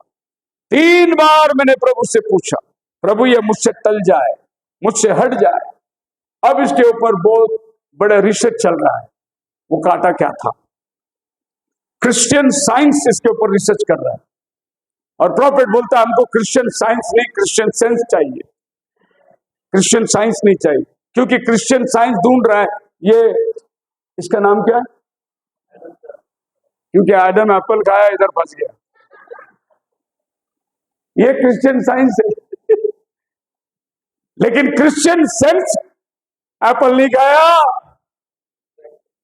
3 बार मैंने प्रभु से पूछा, प्रभु ये मुझसे टल जाए, मुझसे हट जाए। अब इसके ऊपर बहुत बड़ा रिसर्च चल रहा है। वो कांटा क्या था? क्रिश्चियन साइंस इसके ऊपर रिसर्च कर रहा है। और प्रॉफिट बोलता है हमको क्रिश्चियन साइंस नहीं, क्रिश्चियन सेंस चाहिए। क्रिश्चियन साइंस नहीं चाहिए, क्योंकि क्रिश्चियन साइंस ढूंढ रहा है ये, इसका नाम क्या है? क्योंकि आदम एप्पल खाया इधर फंस गया। ये क्रिश्चियन साइंस है। लेकिन क्रिश्चियन सेंस एप्पल नहीं खाया,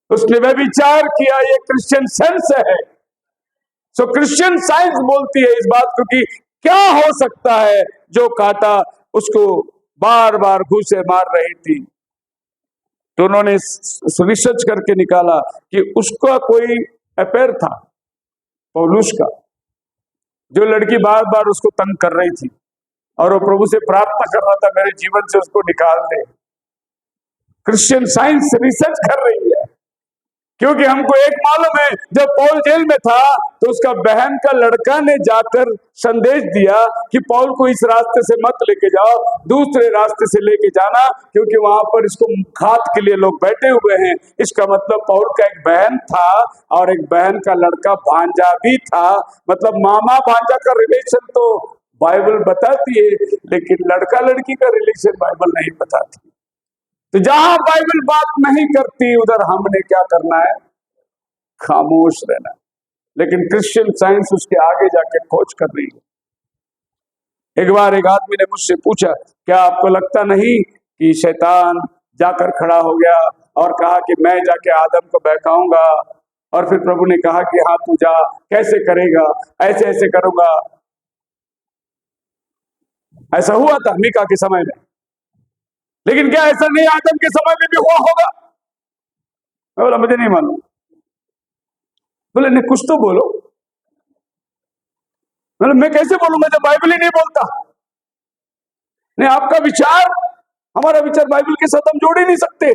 उसने वह विचार किया, ये क्रिश्चियन सेंस है। सो क्रिश्चियन साइंस बोलती है इस बात को कि क्या हो सकता है जो कांटा उसको बार बार घूसे मार रही थी। तो उन्होंने रिसर्च करके निकाला कि उसका कोई अफेयर था पौलुस का, जो लड़की बार बार उसको तंग कर रही थी, और वो प्रभु से प्रार्थना कर रहा था मेरे जीवन से उसको निकाल दे। क्रिश्चियन साइंस रिसर्च कर रही है, क्योंकि हमको एक मालूम है जब पौल जेल में था तो उसका बहन का लड़का ने जाकर संदेश दिया कि पौल को इस रास्ते से मत लेके जाओ, दूसरे रास्ते से लेके जाना, क्योंकि वहां पर इसको घात के लिए लोग बैठे हुए हैं। इसका मतलब पौल का एक बहन था और एक बहन का लड़का भांजा भी था। मतलब मामा भांजा का रिलेशन तो बाइबल बताती है, लेकिन लड़का लड़की का रिलेशन बाइबल नहीं बताती। तो जहां बाइबल बात नहीं करती उधर हमने क्या करना है? खामोश रहना। लेकिन क्रिश्चियन साइंस उसके आगे जाके खोज कर रही है। एक बार एक आदमी ने मुझसे पूछा क्या आपको लगता नहीं कि शैतान जाकर खड़ा हो गया और कहा कि मैं जाके आदम को बहकाऊंगा, और फिर प्रभु ने कहा कि हाँ तू जा, कैसे करेगा? ऐसे ऐसे करूंगा। ऐसा हुआ था मीका के समय में, लेकिन क्या ऐसा नहीं आदम के समय में भी हुआ होगा? मैं बोला मुझे नहीं मालूम। बोले नहीं कुछ तो बोलो। मतलब मैं कैसे बोलूंगा जब बाइबल ही नहीं बोलता? नहीं, आपका विचार हमारा विचार बाइबल के साथ हम जोड़ ही नहीं सकते।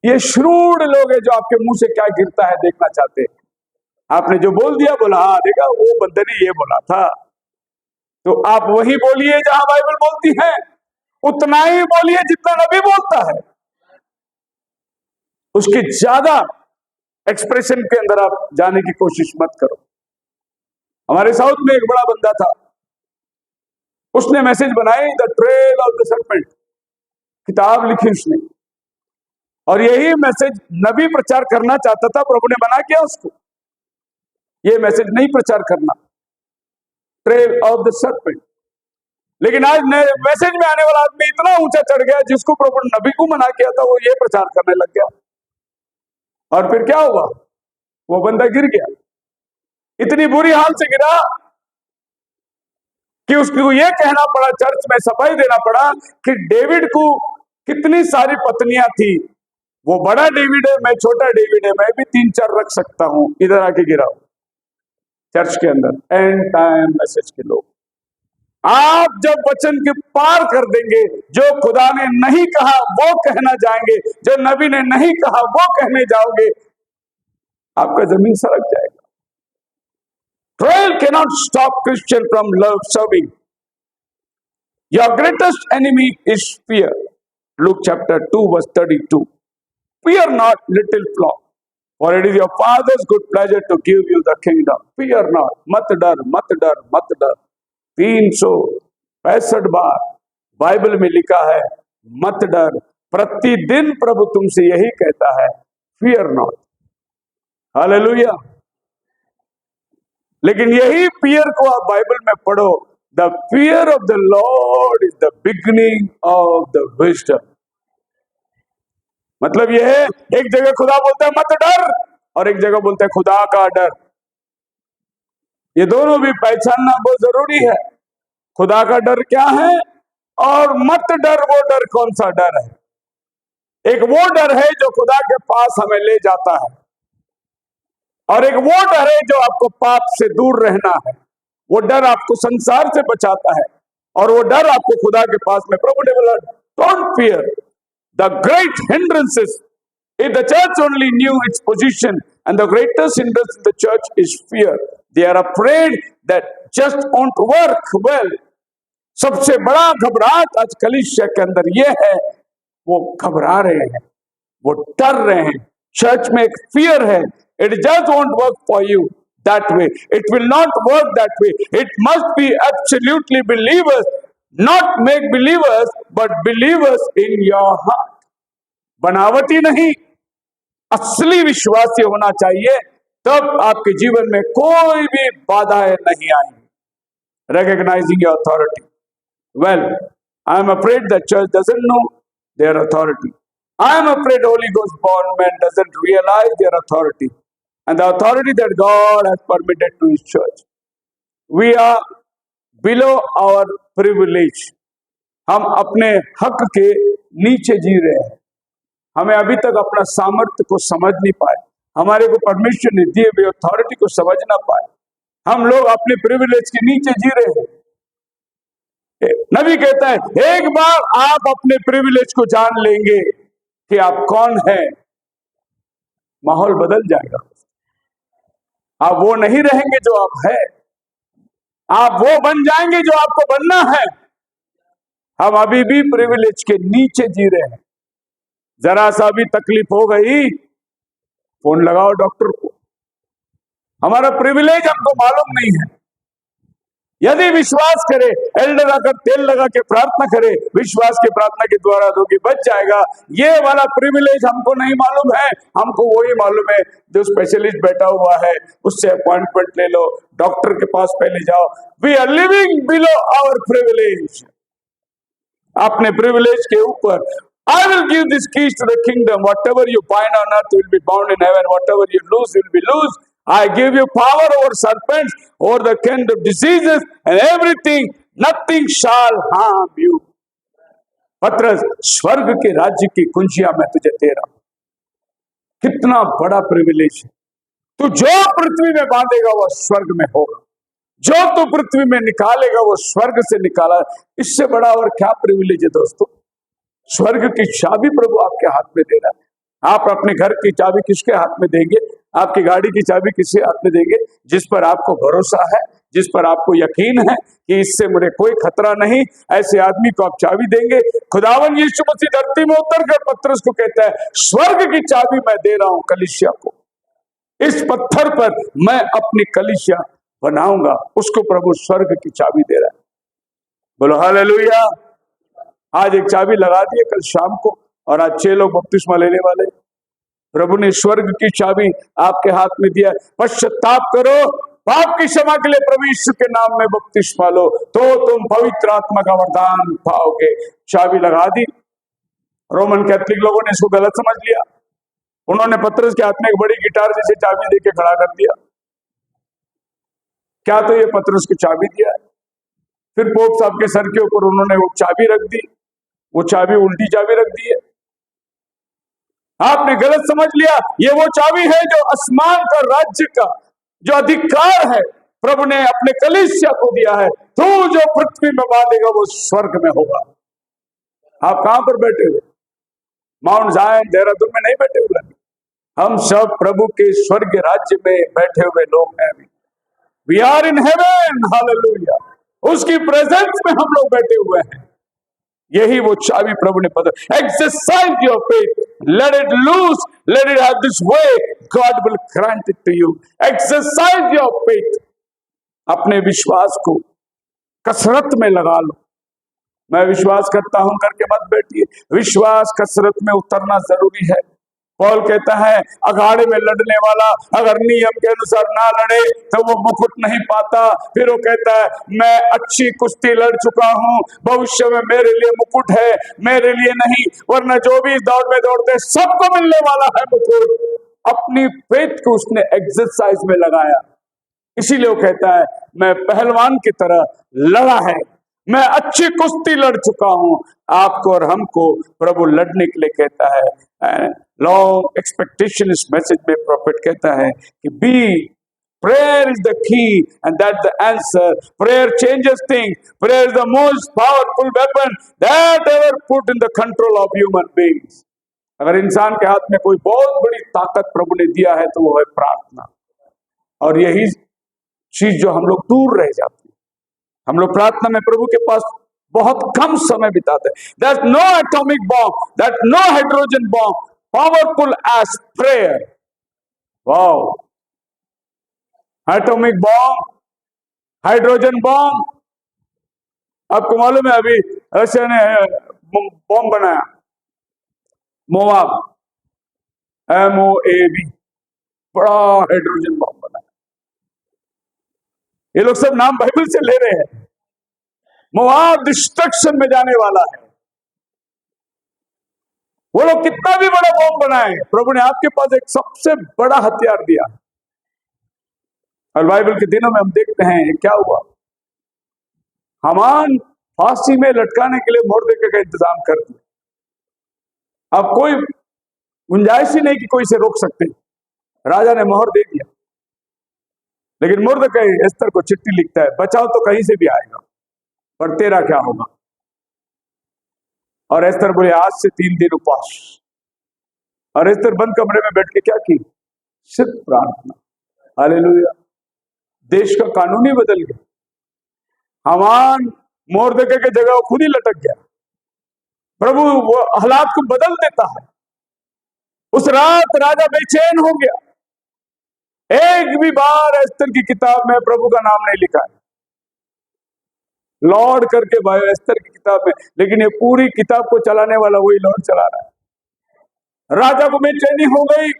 ये श्रूड लोग हैं जो आपके मुंह से क्या गिरता है देखना चाहते हैं। आपने जो बोल दिया, बोला हाँ देखा वो बंदे ने ये बोला था, तो आप वही बोलिए जहां बाइबल बोलती है, उतना ही बोलिए जितना नबी बोलता है। उसके ज्यादा एक्सप्रेशन के अंदर आप जाने की कोशिश मत करो। हमारे साउथ में एक बड़ा बंदा था, उसने मैसेज बनाई the trail of the serpent, किताब लिखी उसने, और यही मैसेज नबी प्रचार करना चाहता था। प्रभु ने मना किया उसको, ये मैसेज नहीं प्रचार करना, ट्रेल ऑफ द सर्पेंट। लेकिन आज मैसेज में आने वाला आदमी इतना ऊंचा चढ़ गया, जिसको प्रभु ने नबी को मना किया था वो ये प्रचार करने लग गया। और फिर क्या हुआ? वो बंदा गिर गया, इतनी बुरी हाल से गिरा कि उसको ये कहना पड़ा, चर्च में सफाई देना पड़ा कि डेविड को कितनी सारी पत्नियां थी, वो बड़ा डेविड है, मैं छोटा डेविड है, मैं भी 3-4 रख सकता हूं। इधर आके गिराओ चर्च के अंदर। एंड टाइम मैसेज के लोग, आप जब वचन के पार कर देंगे, जो खुदा ने नहीं कहा वो कहना जाएंगे, जो नबी ने नहीं कहा वो कहने जाओगे, आपका जमीन सरक जाएगा। Trial cannot stop Christian from love serving. Your greatest enemy is fear. Luke chapter 2 verse 32. Fear not, little flock, for it is your Father's good pleasure to give you the kingdom. Fear not. मत डर, मत डर, मत डर। 365 बार Bible में लिखा है मत डर। प्रतिदिन प्रभु तुमसे यही कहता है, फियर नॉट। हालेलुया। लेकिन यही फियर को आप बाइबल में पढ़ो, the fear of the Lord is the beginning of the wisdom. मतलब यह है, एक जगह खुदा बोलता है मत डर, और एक जगह बोलता है खुदा का डर। ये दोनों भी पहचानना बहुत जरूरी है। खुदा का डर क्या है और मत डर वो डर कौन सा डर है। एक वो डर है जो खुदा के पास हमें ले जाता है, और एक वो डर है जो आपको पाप से दूर रहना है। वो डर आपको संसार से बचाता है, और वो डर आपको खुदा के पास में। प्रभु ने बोला don't fear the great hindrances. If the church only knew its position, and the greatest hindrance in the church is fear. They are afraid that just won't work well. सबसे बड़ा घबराहट आज कलीसिया के अंदर ये है, वो घबरा रहे हैं, वो डर रहे हैं। चर्च में एक फियर है, it just won't work for you that way. It will not work that way. It must be absolutely believers, not make believers, but believers in your heart. बनावटी नहीं, असली विश्वासी होना चाहिए, तब आपके जीवन में कोई भी बाधाएं नहीं आएंगी। Recognizing your authority. Well, I am afraid the church doesn't know their authority. I am afraid Holy Ghost born man doesn't realize their authority and the authority that God has permitted to His church. We are below our privilege. हम अपने हक के नीचे जी रहे हैं। हमें अभी तक अपना सामर्थ्य को समझ नहीं पाए, हमारे को परमेश्वर ने दिए हुए अथॉरिटी को समझ ना पाए। हम लोग अपने प्रिविलेज के नीचे जी रहे हैं। नबी कहता है एक बार आप अपने प्रिविलेज को जान लेंगे कि आप कौन हैं, माहौल बदल जाएगा। आप वो नहीं रहेंगे जो आप हैं, आप वो बन जाएंगे जो आपको बनना है। हम अभी भी प्रिविलेज के नीचे जी रहे हैं। जरा सा भी तकलीफ हो गई, फोन लगाओ डॉक्टर को। हमारा प्रिविलेज हमको मालूम नहीं है। यदि विश्वास करे, एल्डर आकर तेल लगा के प्रार्थना करे, विश्वास की प्रार्थना के द्वारा रोगी बच जाएगा। ये वाला प्रिविलेज हमको नहीं मालूम है। हमको वही मालूम है जो स्पेशलिस्ट बैठा हुआ है, उससे अपॉइंटमेंट ले लो, डॉक्टर के पास पहले जाओ। We are living below our privilege. अपने प्रिविलेज के ऊपर, I will give these keys to the kingdom. Whatever you bind on earth will be bound in heaven. Whatever you loose will be loose. I give you power over serpents, over the kind of diseases and everything. Nothing shall harm you. पत्रस, स्वर्ग के राज्य की कुंजियां मैं तुझे दे रहा हूं। कितना बड़ा प्रिविलेज है। तू जो पृथ्वी में बांधेगा वो स्वर्ग में होगा, जो तू पृथ्वी में निकालेगा वो स्वर्ग से निकाला। इससे बड़ा और क्या प्रिविलेज है दोस्तों। स्वर्ग की चाबी प्रभु आपके हाथ में दे रहा है। आप अपने घर की चाबी किसके हाथ में देंगे? आपकी गाड़ी की चाबी किसके हाथ में देंगे? जिस पर आपको भरोसा है, जिस पर आपको यकीन है कि इससे मुझे कोई खतरा नहीं, ऐसे आदमी को आप चाबी देंगे। खुदावन यीशु मसीह धरती में उतर कर पतरस को कहता है, स्वर्ग की चाबी मैं दे रहा हूं कलीसिया को। इस पत्थर पर मैं अपनी कलीसिया बनाऊंगा। उसको प्रभु स्वर्ग की चाबी दे रहा है। बोलो हालेलुया। आज एक चाबी लगा दी है कल शाम को, और आज 6 लोग बपतिस्मा लेने वाले। प्रभु ने स्वर्ग की चाबी आपके हाथ में दिया। पश्चाताप करो, पाप की क्षमा के लिए प्रभु यीशु के नाम में बपतिस्मा लो, तो तुम पवित्र आत्मा का वरदान पाओगे। चाबी लगा दी। रोमन कैथोलिक लोगों ने इसको गलत समझ लिया। उन्होंने पतरस के हाथ में एक बड़ी गिटार जैसे चाबी देके खड़ा कर दिया। क्या तो ये पतरस को चाबी दिया है? फिर पोप साहब के सर के ऊपर उन्होंने वो चाबी रख दी, वो चाबी उल्टी चाबी रख दी है। आपने गलत समझ लिया, ये वो चाबी है जो आसमान का राज्य का जो अधिकार है प्रभु ने अपने कलीसिया को दिया है। तू जो पृथ्वी में बांधेगा वो स्वर्ग में होगा। आप कहां पर बैठे हुए? माउंट जायन देहरादून में नहीं बैठे हुए, हम सब प्रभु के स्वर्ग राज्य में बैठे हुए लोग हैं। We are in heaven, hallelujah. उसकी प्रेजेंस में हम लोग बैठे हुए हैं। यही वो चाबी प्रभु ने पता। Exercise your faith, let it loose, let it have this way, God will grant it to you. Exercise your faith, अपने विश्वास को कसरत में लगा लो। मैं विश्वास करता हूं करके मत बैठिए, विश्वास कसरत में उतरना जरूरी है। पौल कहता है अखाड़े में लड़ने वाला अगर नियम के अनुसार ना लड़े तो वो मुकुट नहीं पाता। फिर वो कहता है मैं अच्छी कुश्ती लड़ चुका हूं, भविष्य में मेरे लिए मुकुट है, मेरे लिए नहीं, वरना जो भी इस दौड़ में दौड़ते सबको मिलने वाला है मुकुट। अपनी फेथ को उसने एक्सरसाइज में लगाया, इसीलिए वो कहता है मैं पहलवान की तरह लड़ा है, मैं अच्छी कुश्ती लड़ चुका हूं। आपको और हमको प्रभु लड़ने के लिए कहता है। लॉन्ग एक्सपेक्टेशन इस मैसेज में प्रॉफिट कहता है कि B prayer is the key and that's the answer. Prayer changes things. Prayer is the most powerful weapon that ever put in the control of human beings. अगर इंसान के हाथ में कोई बहुत बड़ी ताकत प्रभु ने दिया है तो वो है प्रार्थना। और यही चीज जो हम लोग दूर रह जाते हैं, हम लोग प्रार्थना में प्रभु के पास बहुत कम समय बिताते हैं। There's no atomic bomb, there's no hydrogen bomb powerful as prayer. Wow! Atomic bomb, hydrogen bomb, आपको मालूम है अभी रशिया ने बॉम्ब बनाया, मोआब, MOAB, बड़ा हाइड्रोजन बॉम्ब बनाया। ये लोग सब नाम बाइबल से ले रहे हैं। मोआब डिस्ट्रक्शन में जाने वाला है। वो लोग कितना भी बड़ा बॉम्ब बनाए, प्रभु ने आपके पास एक सबसे बड़ा हथियार दिया। और बाइबल के दिनों में हम देखते हैं क्या हुआ। हामान फांसी में लटकाने के लिए मोर्देकै का इंतजाम कर दिया। अब कोई गुंजाइश ही नहीं कि कोई इसे रोक सकते। राजा ने मोहर दे दिया, लेकिन मोर्देकै एस्तर को चिट्ठी लिखता है, बचाओ तो कहीं से भी आएगा, पर तेरा क्या होगा। और एस्तर बोले आज से 3 दिन उपवास। और एस्तर बंद कमरे में बैठ के क्या की? सिर्फ प्रार्थना। हालेलुया। देश का कानून ही बदल गया। हामान मोर्देकै की जगह खुद ही लटक गया। प्रभु वो हालात को बदल देता है। उस रात राजा बेचैन हो गया। एक भी बार एस्तर की किताब में प्रभु का नाम नहीं लिखा है, लॉर्ड करके भाई एस्तर की किताब में, लेकिन ये पूरी किताब को चलाने वाला वही लॉर्ड चला रहा है। राजा को बेचैनी हो गई।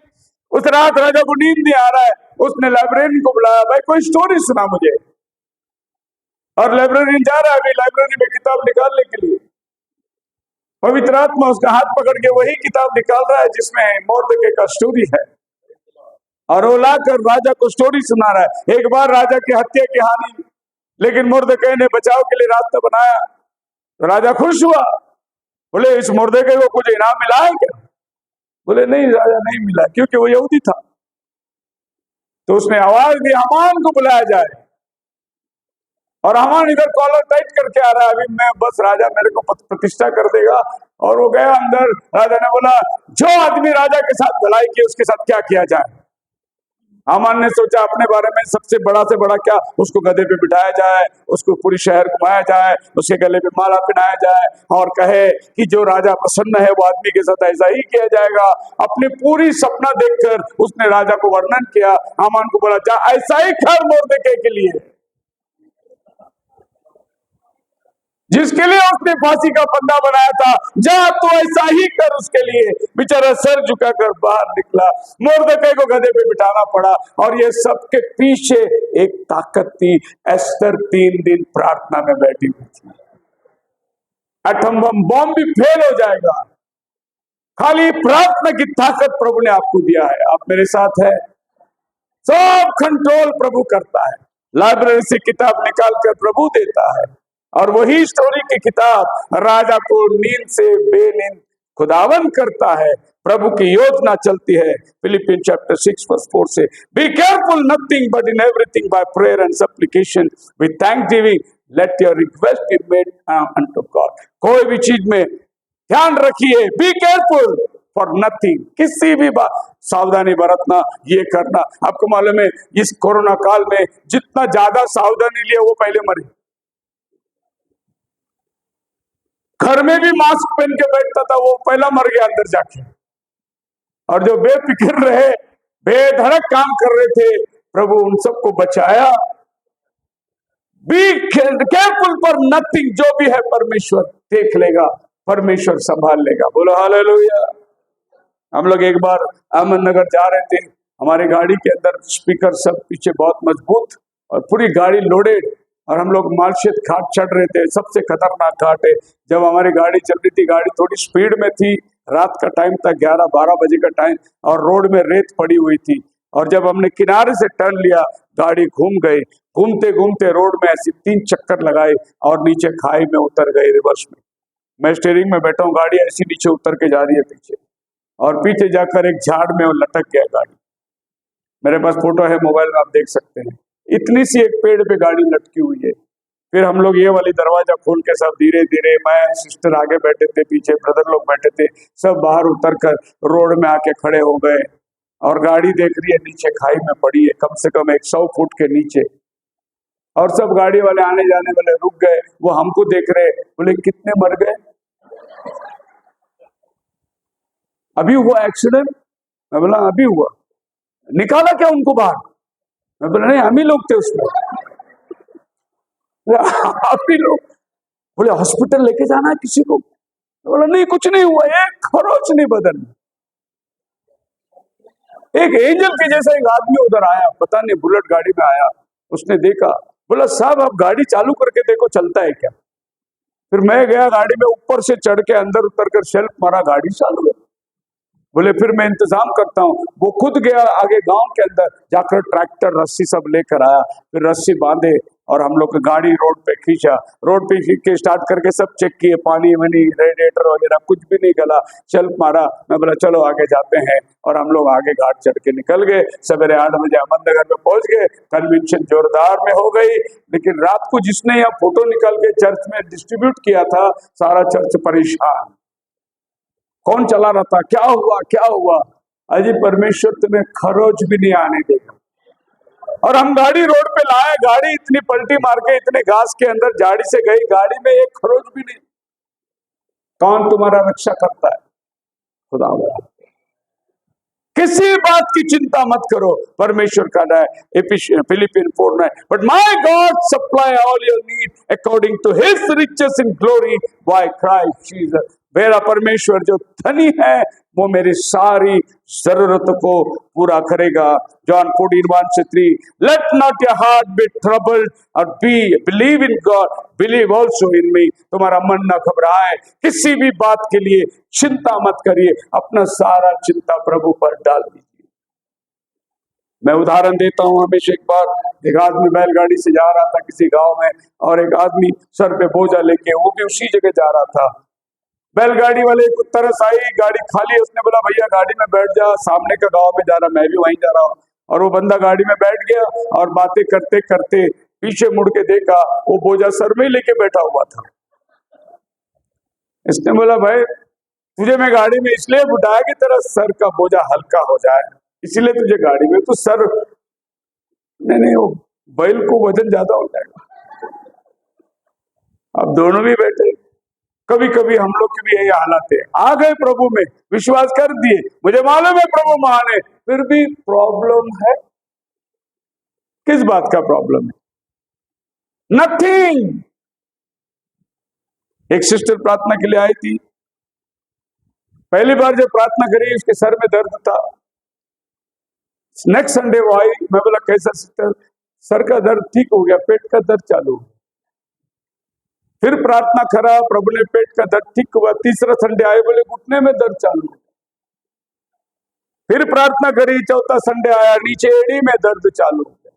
उस रात राजा को नींद नहीं आ रहा है। उसने लाइब्रेरियन को बुलाया, भाई कोई स्टोरी सुना मुझे। और लाइब्रेरियन जा रहा है अभी लाइब्रेरी में किताब निकालने के लिए। पवित्र आत्मा उसका हाथ पकड़ के वही किताब निकाल रहा है जिसमें मोर्देकै का स्टोरी है, और वो लाकर राजा को स्टोरी सुना रहा है। एक बार राजा की हत्या की हानि, लेकिन मोर्देकै ने बचाव के लिए रास्ता बनाया। तो राजा खुश हुआ, बोले इस मोर्देकै को कुछ इनाम मिला है क्या? बोले नहीं राजा, नहीं मिला, क्योंकि वो यहूदी था। तो उसने आवाज दी हामान को बुलाया जाए। और हामान इधर कॉलर टाइट करके आ रहा है, अभी मैं बस राजा मेरे को प्रतिष्ठा कर देगा। और वो गया अंदर। राजा ने बोला जो आदमी राजा के साथ भलाई की उसके साथ क्या किया जाए। हामान ने सोचा अपने बारे में सबसे बड़ा से बड़ा क्या, उसको गधे पे बिठाया जाए, उसको पूरी शहर घुमाया जाए, उसके गले पे माला पहनाया जाए, और कहे कि जो राजा प्रसन्न है वो आदमी के साथ ऐसा ही किया जाएगा। अपनी पूरी सपना देखकर उसने राजा को वर्णन किया। हामान को बोला जा ऐसा ही कर मोर्देकै के लिए, जिसके लिए उसने फांसी का फंदा बनाया था, जा तो ऐसा ही कर उसके लिए। बेचारा सर झुकाकर बाहर निकला। मोर्देकै को गधे पे बिठाना पड़ा। और ये सबके पीछे एक ताकत थी। एस्तर 3 दिन प्रार्थना में बैठी हुई थी। एटम बम भी फेल हो जाएगा, खाली प्रार्थना की ताकत प्रभु ने आपको दिया है। आप मेरे साथ है, सब कंट्रोल प्रभु करता है। लाइब्रेरी से किताब निकाल कर प्रभु देता है। और वही स्टोरी की किताब राजा को नींद से बेनींद खुदावन करता है, प्रभु की योजना चलती है। फिलिपियंस चैप्टर 6 वर्स 4 से be careful nothing but in everything by prayer and supplication with thanksgiving let your request be made unto God. कोई भी चीज में ध्यान रखिए, बी केयरफुल फॉर नथिंग, किसी भी बात सावधानी बरतना, ये करना। आपको मालूम है इस कोरोना काल में जितना ज्यादा सावधानी लिया वो पहले मरे। घर में भी मास्क पहन के बैठता था वो पहला मर गया अंदर जाके। और जो बेफिक्र रहे, बेधड़क काम कर रहे थे, प्रभु उन सबको बचाया। बी केयरफुल फॉर नथिंग, जो भी है परमेश्वर देख लेगा, परमेश्वर संभाल लेगा। बोलो हालेलुया। हम लोग एक बार अहमदनगर जा रहे थे, हमारी गाड़ी के अंदर स्पीकर सब पीछे बहुत मजबूत और पूरी गाड़ी लोडेड, और हम लोग मालशेत घाट चढ़ रहे थे। सबसे खतरनाक घाट है। जब हमारी गाड़ी चल रही थी, गाड़ी थोड़ी स्पीड में थी, रात का टाइम था, 11-12 बजे का टाइम, और रोड में रेत पड़ी हुई थी। और जब हमने किनारे से टर्न लिया, गाड़ी घूम गई। घूमते घूमते रोड में ऐसी 3 चक्कर लगाए और नीचे खाई में उतर गई रिवर्स में। मैं स्टीयरिंग में बैठा हूँ, गाड़ी ऐसी नीचे उतर के जा रही है पीछे, और पीछे जाकर एक झाड़ में वो लटक गया गाड़ी। मेरे पास फोटो है मोबाइल में, आप देख सकते हैं। इतनी सी एक पेड़ पे गाड़ी लटकी हुई है। फिर हम लोग ये वाली दरवाजा खोल के सब धीरे धीरे, मैं सिस्टर आगे बैठे थे, पीछे ब्रदर लोग बैठे थे, सब बाहर उतर कर रोड में आके खड़े हो गए। और गाड़ी देख रही है नीचे खाई में पड़ी है, कम से कम 100 फुट के नीचे। और सब गाड़ी वाले आने जाने वाले रुक गए, वो हमको देख रहे, बोले कितने मर गए, अभी हुआ एक्सीडेंट? मैं बोला अभी हुआ। निकाला क्या उनको बाहर? मैं बोला नहीं, हम ही लोग थे उसमें। आप ही लोग? बोले हॉस्पिटल लेके जाना है किसी को? बोला नहीं, कुछ नहीं हुआ, एक खरोच नहीं बदन। एक एंजल के जैसा एक आदमी उधर आया, पता नहीं बुलेट गाड़ी में आया, उसने देखा, बोला साहब आप गाड़ी चालू करके देखो चलता है क्या। फिर मैं गया गाड़ी में, ऊपर से चढ़ के अंदर उतर कर शेल्फ मारा, गाड़ी चालू है। बोले फिर मैं इंतजाम करता हूँ। वो खुद गया आगे गांव के अंदर, जाकर ट्रैक्टर रस्सी सब लेकर आया, फिर रस्सी बांधे और हम लोग गाड़ी रोड पे खींचा। रोड पे खींच के स्टार्ट करके सब चेक किए, पानी वानी रेडिएटर वगैरह कुछ भी नहीं गला, शेल्फ मारा। मैं बोला चलो आगे जाते हैं, और हम लोग आगे घाट चढ़ के निकल गए। सवेरे 8 बजे अहमदनगर में पहुंच गए। कन्वेंशन जोरदार में हो गई, लेकिन रात को जिसने यहाँ फोटो निकाल के चर्च में डिस्ट्रीब्यूट किया था, सारा चर्च परेशान। कौन चला रहा था, क्या हुआ क्या हुआ? अजी परमेश्वर तुम्हें खरोच भी नहीं आने देगा। और हम गाड़ी रोड पे लाए, गाड़ी इतनी पलटी मार के इतने घास के अंदर झाड़ी से गई, गाड़ी में एक खरोच भी नहीं। कौन तुम्हारा रक्षा करता है? खुदा। किसी बात की चिंता मत करो, परमेश्वर का है Philippians 4:9, but my God supply all your need according to his riches in glory by Christ Jesus. मेरा परमेश्वर जो धनी है वो मेरी सारी जरूरत को पूरा करेगा। John 14:1-3, let not your heart be troubled और believe in God, believe also in me. तुम्हारा मन न घबराए, किसी भी बात के लिए चिंता मत करिए, अपना सारा चिंता प्रभु पर डाल दीजिए। मैं उदाहरण देता हूं, हमेशा एक बार एक आदमी बैलगाड़ी से जा रहा था किसी गांव में, और एक आदमी सर पे बोझा लेके, वो भी उसी जगह जा रहा था। बैलगाड़ी वाले को तरस आई, गाड़ी खाली, उसने बोला भैया गाड़ी में बैठ जा, सामने का गांव में जा रहा, मैं भी वहीं जा रहा हूँ। और वो बंदा गाड़ी में बैठ गया और बातें करते करते पीछे मुड़ के देखा, वो बोझा सर में लेके बैठा हुआ था। इसने बोला भाई तुझे मैं गाड़ी में इसलिए बिठाया कि तेरा सर का बोझा हल्का हो जाए, इसीलिए तुझे गाड़ी में, तो सर नहीं, वो बैल को वजन ज्यादा हो जाएगा। अब दोनों भी बैठे। कभी कभी हम लोग की भी यही हालत है, आ गए प्रभु में, विश्वास कर दिए, मुझे मालूम है प्रभु महान है, फिर भी प्रॉब्लम है। किस बात का प्रॉब्लम है? नथिंग। एक सिस्टर प्रार्थना के लिए आई थी, पहली बार जब प्रार्थना करी उसके सर में दर्द था। नेक्स्ट संडे वो आई, मैं बोला कैसा सिस्टर? सर का दर्द ठीक हो गया, पेट का दर्द चालू हो। फिर प्रार्थना करा, प्रभु ने पेट का दर्द ठीक हुआ। तीसरा संडे आए, बोले घुटने में दर्द चालू। फिर प्रार्थना करी, चौथा संडे आया, नीचे एड़ी में दर्द चालू हो गया।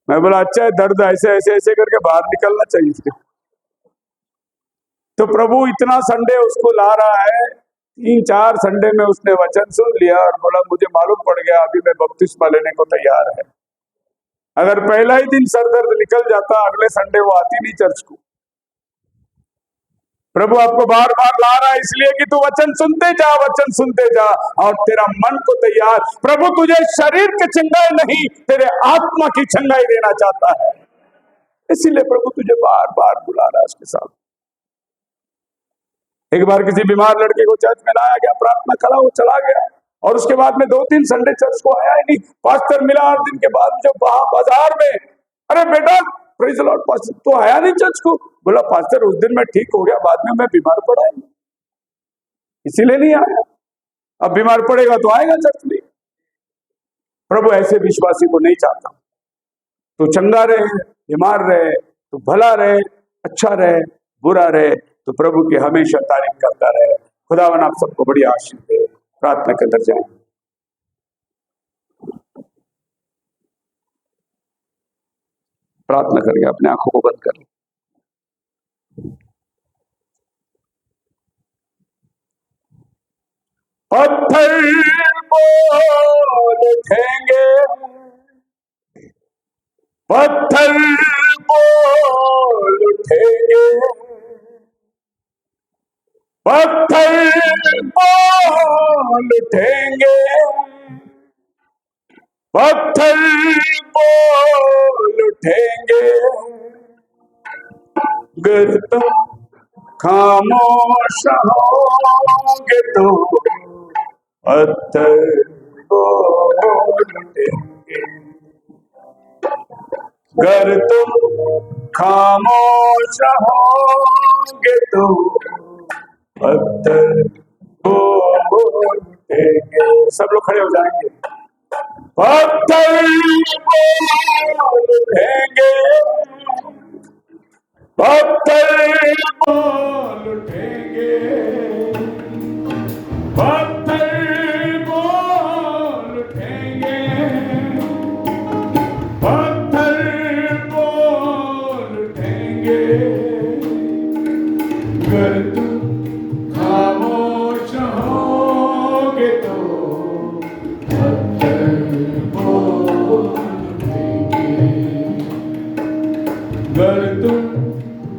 मैं बोला अच्छा है, दर्द ऐसे ऐसे ऐसे करके बाहर निकलना चाहिए। तो प्रभु इतना संडे उसको ला रहा है, 3-4 संडे में उसने वचन सुन लिया और बोला मुझे मालूम पड़ गया अभी मैं बपतिस्मा लेने को तैयार है। अगर पहला ही दिन सर दर्द निकल जाता, अगले संडे वो आती नहीं चर्च को। प्रभु आपको बार बार ला रहा है इसलिए कि तू वचन सुनते जा और तेरा मन को तैयार। प्रभु तुझे शरीर की चंगाई नहीं, तेरे आत्मा की चंगाई देना चाहता है, इसीलिए प्रभु तुझे बार बार बुला रहा है उसके साथ। एक बार किसी बीमार लड़के को चर्च में लाया गया, प्रार्थना करा, वो चला गया और उसके बाद में 2-3 संडे चर्च को आया ही नहीं। पास्टर मिला 8 दिन के बाद जब वहां बाजार में, अरे बेटा प्रेज़ द लॉर्ड पास्टर तो आया नहीं चर्च को। बोला पास्टर उस दिन मैं ठीक हो गया, बाद में मैं बीमार पड़ा ही इसीलिए नहीं आया, अब बीमार पड़ेगा तो आएगा चर्च में। प्रभु ऐसे विश्वासी को नहीं चाहता। तो चंगा रहे, बीमार रहे, तो भला रहे, अच्छा रहे, बुरा रहे, तो प्रभु की हमेशा तारीफ करता रहे। खुदावन आप सबको बड़ी आशीष दे। प्रार्थना के अंदर जाएं। प्रार्थना करिए, अपने आंखों को बंद करिए। पत्थर बोल उठेंगे, पत्थर बोल उठेंगे, पत्थर बोल उठेंगे, पत्थर बोल उठेंगे, अगर तुम खामोश होगे तो पत्थर बोल उठेंगे। अगर तुम खामोश होगे तो पत्थर बोल उठेंगे। सब लोग खड़े हो जाएंगे। पत्थर बोल उठेंगे, पत्थर बोल उठेंगे, पत्थर बोल उठेंगे, पत्थर बोल उठेंगे, अगर तुम खामोश होगे तो पत्थर बोल उठेंगे। अगर तुम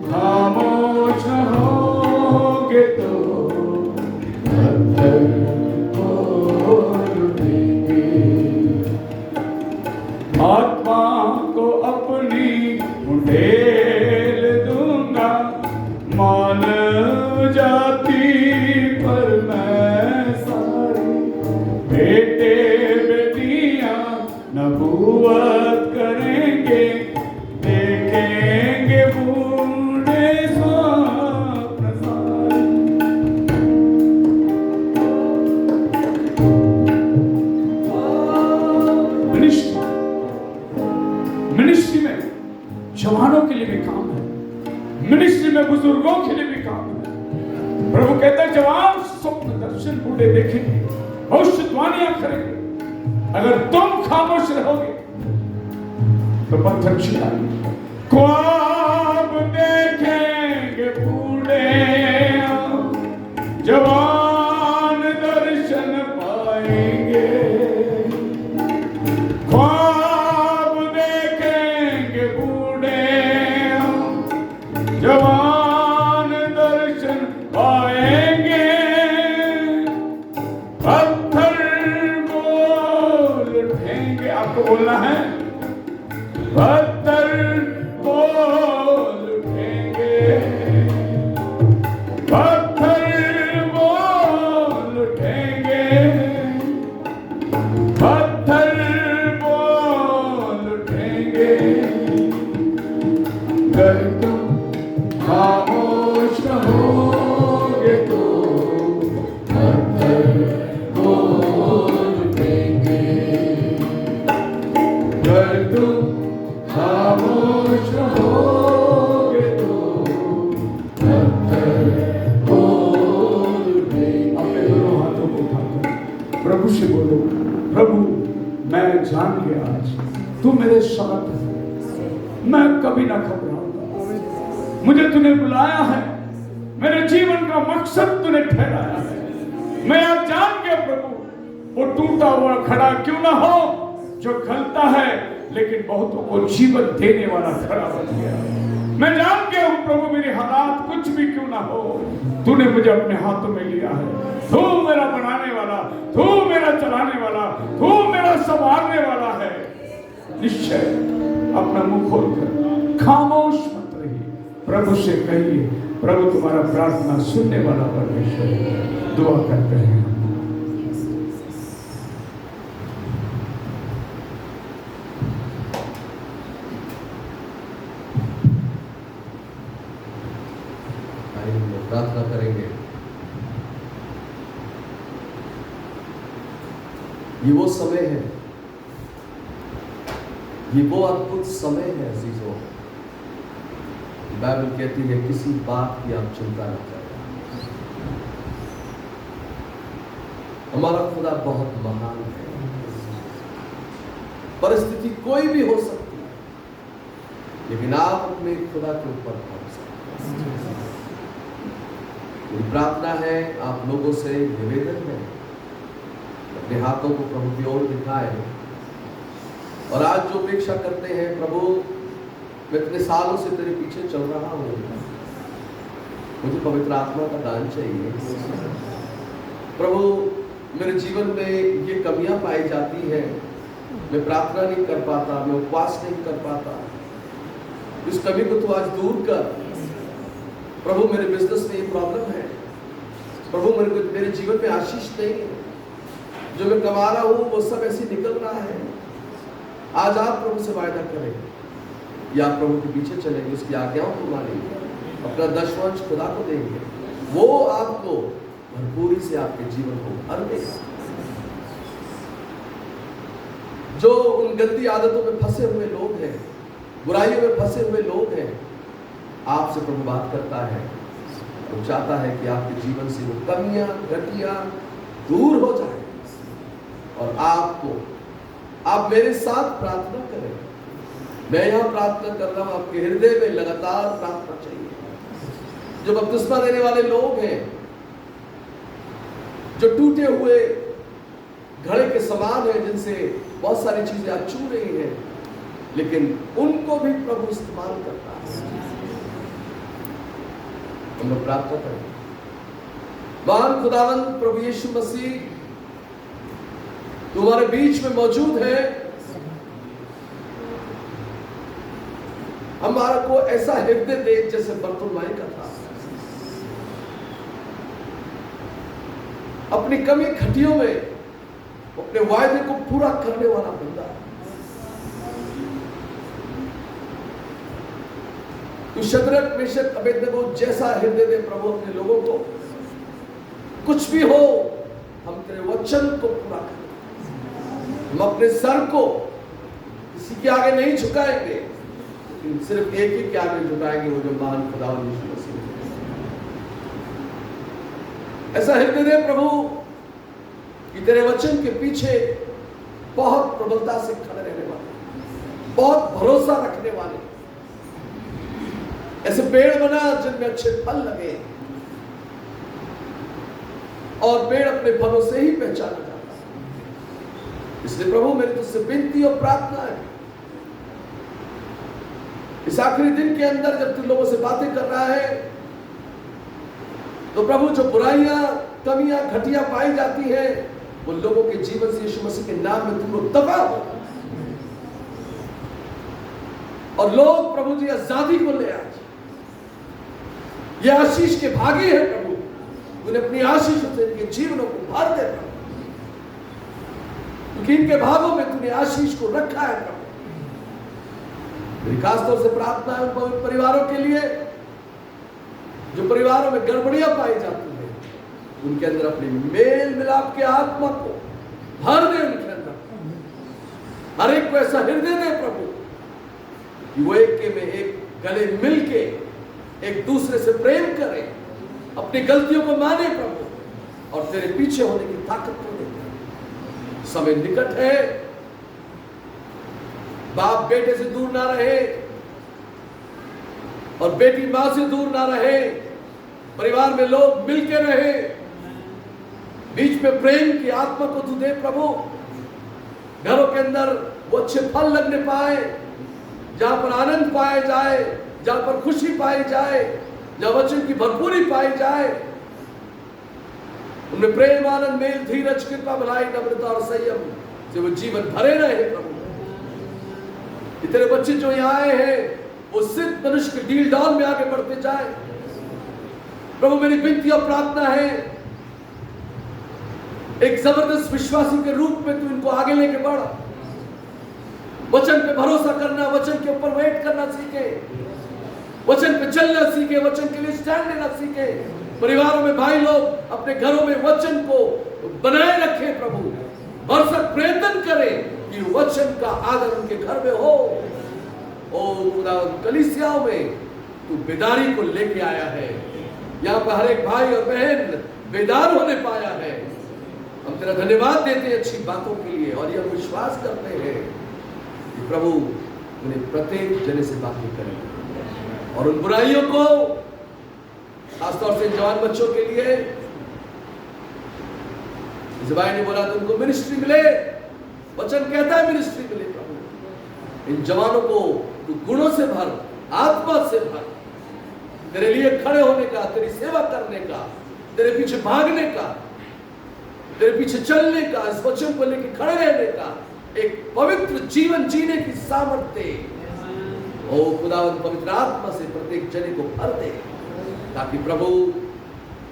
खामोश होगे तो पत्थर बोल उठेंगे। आत्मा को अपनी उंडेल दूंगा, मानव जाति पर मैं सारी, बेटे बेटियां नबूवत करेंगे, देखेंगे बूढ़े स्वप्न सारे। मिनिस्ट्री में जवानों के लिए भी काम है, मिनिस्ट्री में बुजुर्गों के लिए भी काम है। प्रभु कहते हैं जवान स्वप्न दर्शन बूढ़े देखेंगे, भविष्यवाणियां करेंगे। अगर तुम खामोश रहोगे तो पत्थर छिड़ाएंगे। ख्वाब देखेंगे बूढ़े, जवान दर्शन पाएंगे। ख्वाब देखेंगे बूढ़े, जवान दर्शन पाएंगे। पत्थर बोल उठेंगे, आपको बोलना है। पत्थर बोल उठेंगे, पत्थर बोल उठेंगे, पत्थर बोल उठेंगे। अगर तुम खामोश होगे तो पत्थर बोल उठेंगे। अगर तुम खामोश होगे तो पत्थर बोल उठेंगे। अपने दोनों हाथों को उठाकर प्रभु से बोलो, प्रभु मैं जान गया आज तू मेरे साथ मैं कभी ना घबराऊंगा। मुझे तूने बुलाया है, मेरे जीवन का मकसद तूने ठहराया है। मैं आज जान गया प्रभु, वो टूटा हुआ खड़ा क्यों ना हो जो गलता है लेकिन बहुतों को जीवन देने वाला खड़ा बन गया। मैं जान गया हूं प्रभु, मेरे हालात कुछ भी क्यों ना हो, तूने मुझे अपने हाथों में लिया है। तू मेरा बनाने वाला, तू मेरा चलाने वाला, तू मेरा संभालने वाला है। निश्चय अपना मुंह खोलकर खामोश मत रहिए, प्रभु से कहिए, प्रभु तुम्हारा प्रार्थना सुनने वाला परमेश्वर है। दुआ करते हैं। प्रार्थना करेंगे। ये वो समय है, ये वो अद्भुत समय है अजीजों। बाइबल कहती है किसी बात की आप चिंता न करें। हमारा खुदा बहुत महान है। परिस्थिति कोई भी हो सकती है, लेकिन आप अपने खुदा के ऊपर भरोसा करें। मेरी प्रार्थना है, आप लोगों से निवेदन है, अपने हाथों को प्रभु की ओर दिखाएं और आज जो अपेक्षा करते हैं, प्रभु मैं इतने सालों से तेरे पीछे चल रहा हूं, मुझे पवित्र आत्मा का दान चाहिए। प्रभु मेरे जीवन में ये कमियां पाई जाती हैं, मैं प्रार्थना नहीं कर पाता, मैं उपवास नहीं कर पाता, इस कमी को तू आज दूर कर। प्रभु मेरे बिजनेस में ये प्रॉब्लम है, प्रभु मेरे जीवन में आशीष नहीं है, जो मैं कमा रहा हूं वो सब ऐसे निकल रहा है। आज आप प्रभु से वायदा करें या आप प्रभु के पीछे चलेंगे, उसकी आज्ञाओं को मानेंगे, अपना दशवंश खुदा को देंगे, वो आपको भरपूरी से आपके जीवन को भर देगा। जो उन गंदी आदतों में फंसे हुए लोग हैं, बुराइयों में फंसे हुए लोग हैं, आपसे प्रभु बात करता है, वो चाहता है कि आपके जीवन से वो कमियां घटियां दूर हो जाए और आप मेरे साथ प्रार्थना करें। मैं यहां प्रार्थना कर रहा हूं, आपके हृदय में लगातार प्रार्थना चाहिए। जो बपतिस्मा देने वाले लोग हैं, जो टूटे हुए घड़े के समान है, जिनसे बहुत सारी चीजें आज छू रही हैं, लेकिन उनको भी प्रभु इस्तेमाल करता है। हम लोग प्रार्थना करें। महान खुदावंद प्रभु यीशु मसीह तुम्हारे बीच में मौजूद है। हमारा को ऐसा हृदय दे जैसे बर्तुलमाई का था। अपनी कमी घटियों में अपने वायदे को पूरा करने वाला बंदा। तू शद्रक मेशक अबेदनगो जैसा हृदय दे प्रभु अपने लोगों को। कुछ भी हो, हम तेरे वचन को पूरा करें। हम अपने सर को किसी के आगे नहीं झुकाएंगे, लेकिन सिर्फ एक ही के आगे झुकाएंगे, वो जो महान खुदा यीशु मसीह। ऐसा हृदय दे प्रभु कि तेरे वचन के पीछे बहुत प्रबलता से खड़े रहने वाले, बहुत भरोसा रखने वाले ऐसे पेड़ बना जिनमें अच्छे फल लगे, और पेड़ अपने फलों से ही पहचाना जाता है। इसलिए प्रभु मेरी तुझसे विनती और प्रार्थना है, इस आखिरी दिन के अंदर जब तू लोगों से बातें कर रहा है, तो प्रभु जो बुराइयां, कमियां, घटिया पाई जाती है, वो लोगों के जीवन से यीशु मसीह के नाम में तुम लोग दबा हो, और लोग प्रभु जी आजादी को ले आए। ये आशीष के भागी है प्रभु, उन्हें अपनी आशीष से इनके जीवनों को भर दे प्रभु, क्योंकि इनके भागों में तूने आशीष को रखा है प्रभु। मेरी खासतौर से प्रार्थना है उन परिवारों के लिए जो परिवारों में गड़बड़ियां पाई जाती है, उनके अंदर अपने मेल मिलाप के आत्मा को भर दे, उनके अंदर हर एक को ऐसा हृदय दे प्रभु कि वो एक के में एक गले मिल के एक दूसरे से प्रेम करें, अपनी गलतियों को माने प्रभु, और तेरे पीछे होने की ताकत को दे। समय निकट है, बाप बेटे से दूर ना रहे, और बेटी मां से दूर ना रहे, परिवार में लोग मिलके रहे, बीच में प्रेम की आत्मा को तू दे प्रभु। घरों के अंदर वो अच्छे फल लगने पाए, जहां पर आनंद पाया जाए, जहां पर खुशी पाई जाए, जहां वचन की भरपूरी पाई जाए, उनमें प्रेम, आनंद, मेल, धीरज, कृपा, भलाई, नम्रता और संयम से वो जीवन भरे रहे प्रभु। इतने बच्चे जो यहाँ आए हैं वो सिर्फ मनुष्य के डील डॉल में आगे बढ़ते जाए प्रभु। मेरी विनती और प्रार्थना है, एक जबरदस्त विश्वासी के रूप में तू इनको आगे लेके बढ़। वचन पे भरोसा करना, वचन के ऊपर वेट करना सीखे, वचन पे चलना सीखे, वचन के लिए स्टैंड लेना सीखे। परिवारों में भाई लोग अपने घरों में वचन को बनाए रखें प्रभु। भरसक प्रयत्न करें कि वचन का आदर उनके घर में हो। ओ खुदा, कलीसियाओं में तू बेदारी को लेके आया है, यहाँ पर हर एक भाई और बहन बेदार होने पाया है। हम तेरा धन्यवाद देते हैं अच्छी बातों के लिए, और यह विश्वास करते हैं कि प्रभु उन्हें प्रत्येक जने से बातें करें, और उन बुराइयों को, खासतौर से जवान बच्चों के लिए, इस भाई ने बोला तो उनको मिनिस्ट्री मिले, वचन कहता है मिनिस्ट्री मिले प्रभु। इन जवानों को तू गुणों से भर, आत्मा से भर, तेरे लिए खड़े होने का, तेरी सेवा करने का, तेरे पीछे भागने का, तेरे पीछे चलने का, इस वचन को लेकर खड़े रहने का एक पवित्र जीवन जीने की सामर्थ्य ओ खुदावंद पवित्र आत्मा से प्रत्येक जने को भर दे, ताकि प्रभु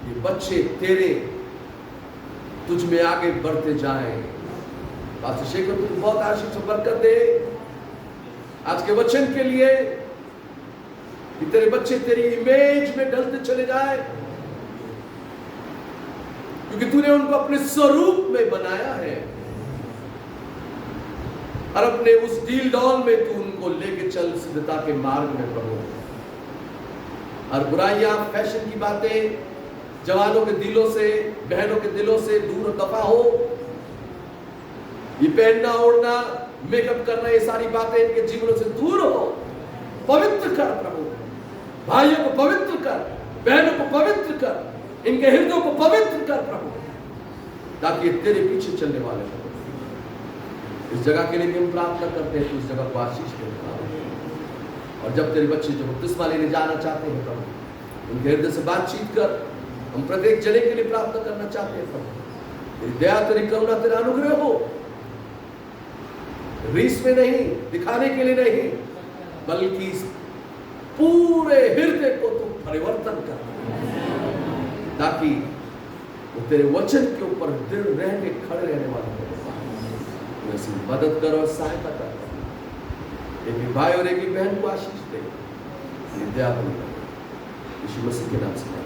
ये बच्चे तेरे तुझ में आगे बढ़ते जाएं। पास्टर शेखर को बहुत आशीष और बरकत दे आज के वचन के लिए, कि तेरे बच्चे तेरी इमेज में ढलते चले जाए, क्योंकि तूने उनको अपने स्वरूप में बनाया है, और अपने उस डील डॉल में तू उनको लेके चल सिद्धता के मार्ग में प्रभु। और बुराइयां, फैशन की बातें जवानों के दिलों से, बहनों के दिलों से दूर दफा हो। ये पहनना, ओढ़ना, मेकअप करना, ये सारी बातें इनके जीवनों से दूर हो। पवित्र कर प्रभु, भाइयों को पवित्र कर, बहनों को पवित्र कर, इनके हृदयों को पवित्र कर प्रभु, ताकि ये तेरे पीछे चलने वाले प्रभु। इस जगह के लिए भी हम प्रार्थना करते हैं, तो इस जगह को आशीष दे प्रभु। और जब तेरे बच्चे जो बपतिस्मा लेने जाना चाहते हैं प्रभु, उनके हृदय से बातचीत कर। हम प्रत्येक जने के लिए प्रार्थना करना चाहते हैं प्रभु, तेरी दया, तेरी करुणा, तेरा अनुग्रह हो, रीस में नहीं, दिखाने के लिए नहीं, बल्कि पूरे हृदय को तू परिवर्तन कर, ताकि वो तेरे वचन के ऊपर दृढ़ रहने, खड़े रहने वाले वैसी मदद कर और सहायता कर। एक भी भाई और एक भी बहन को आशीष दे, दया बनी, यीशु मसीह के नाम से।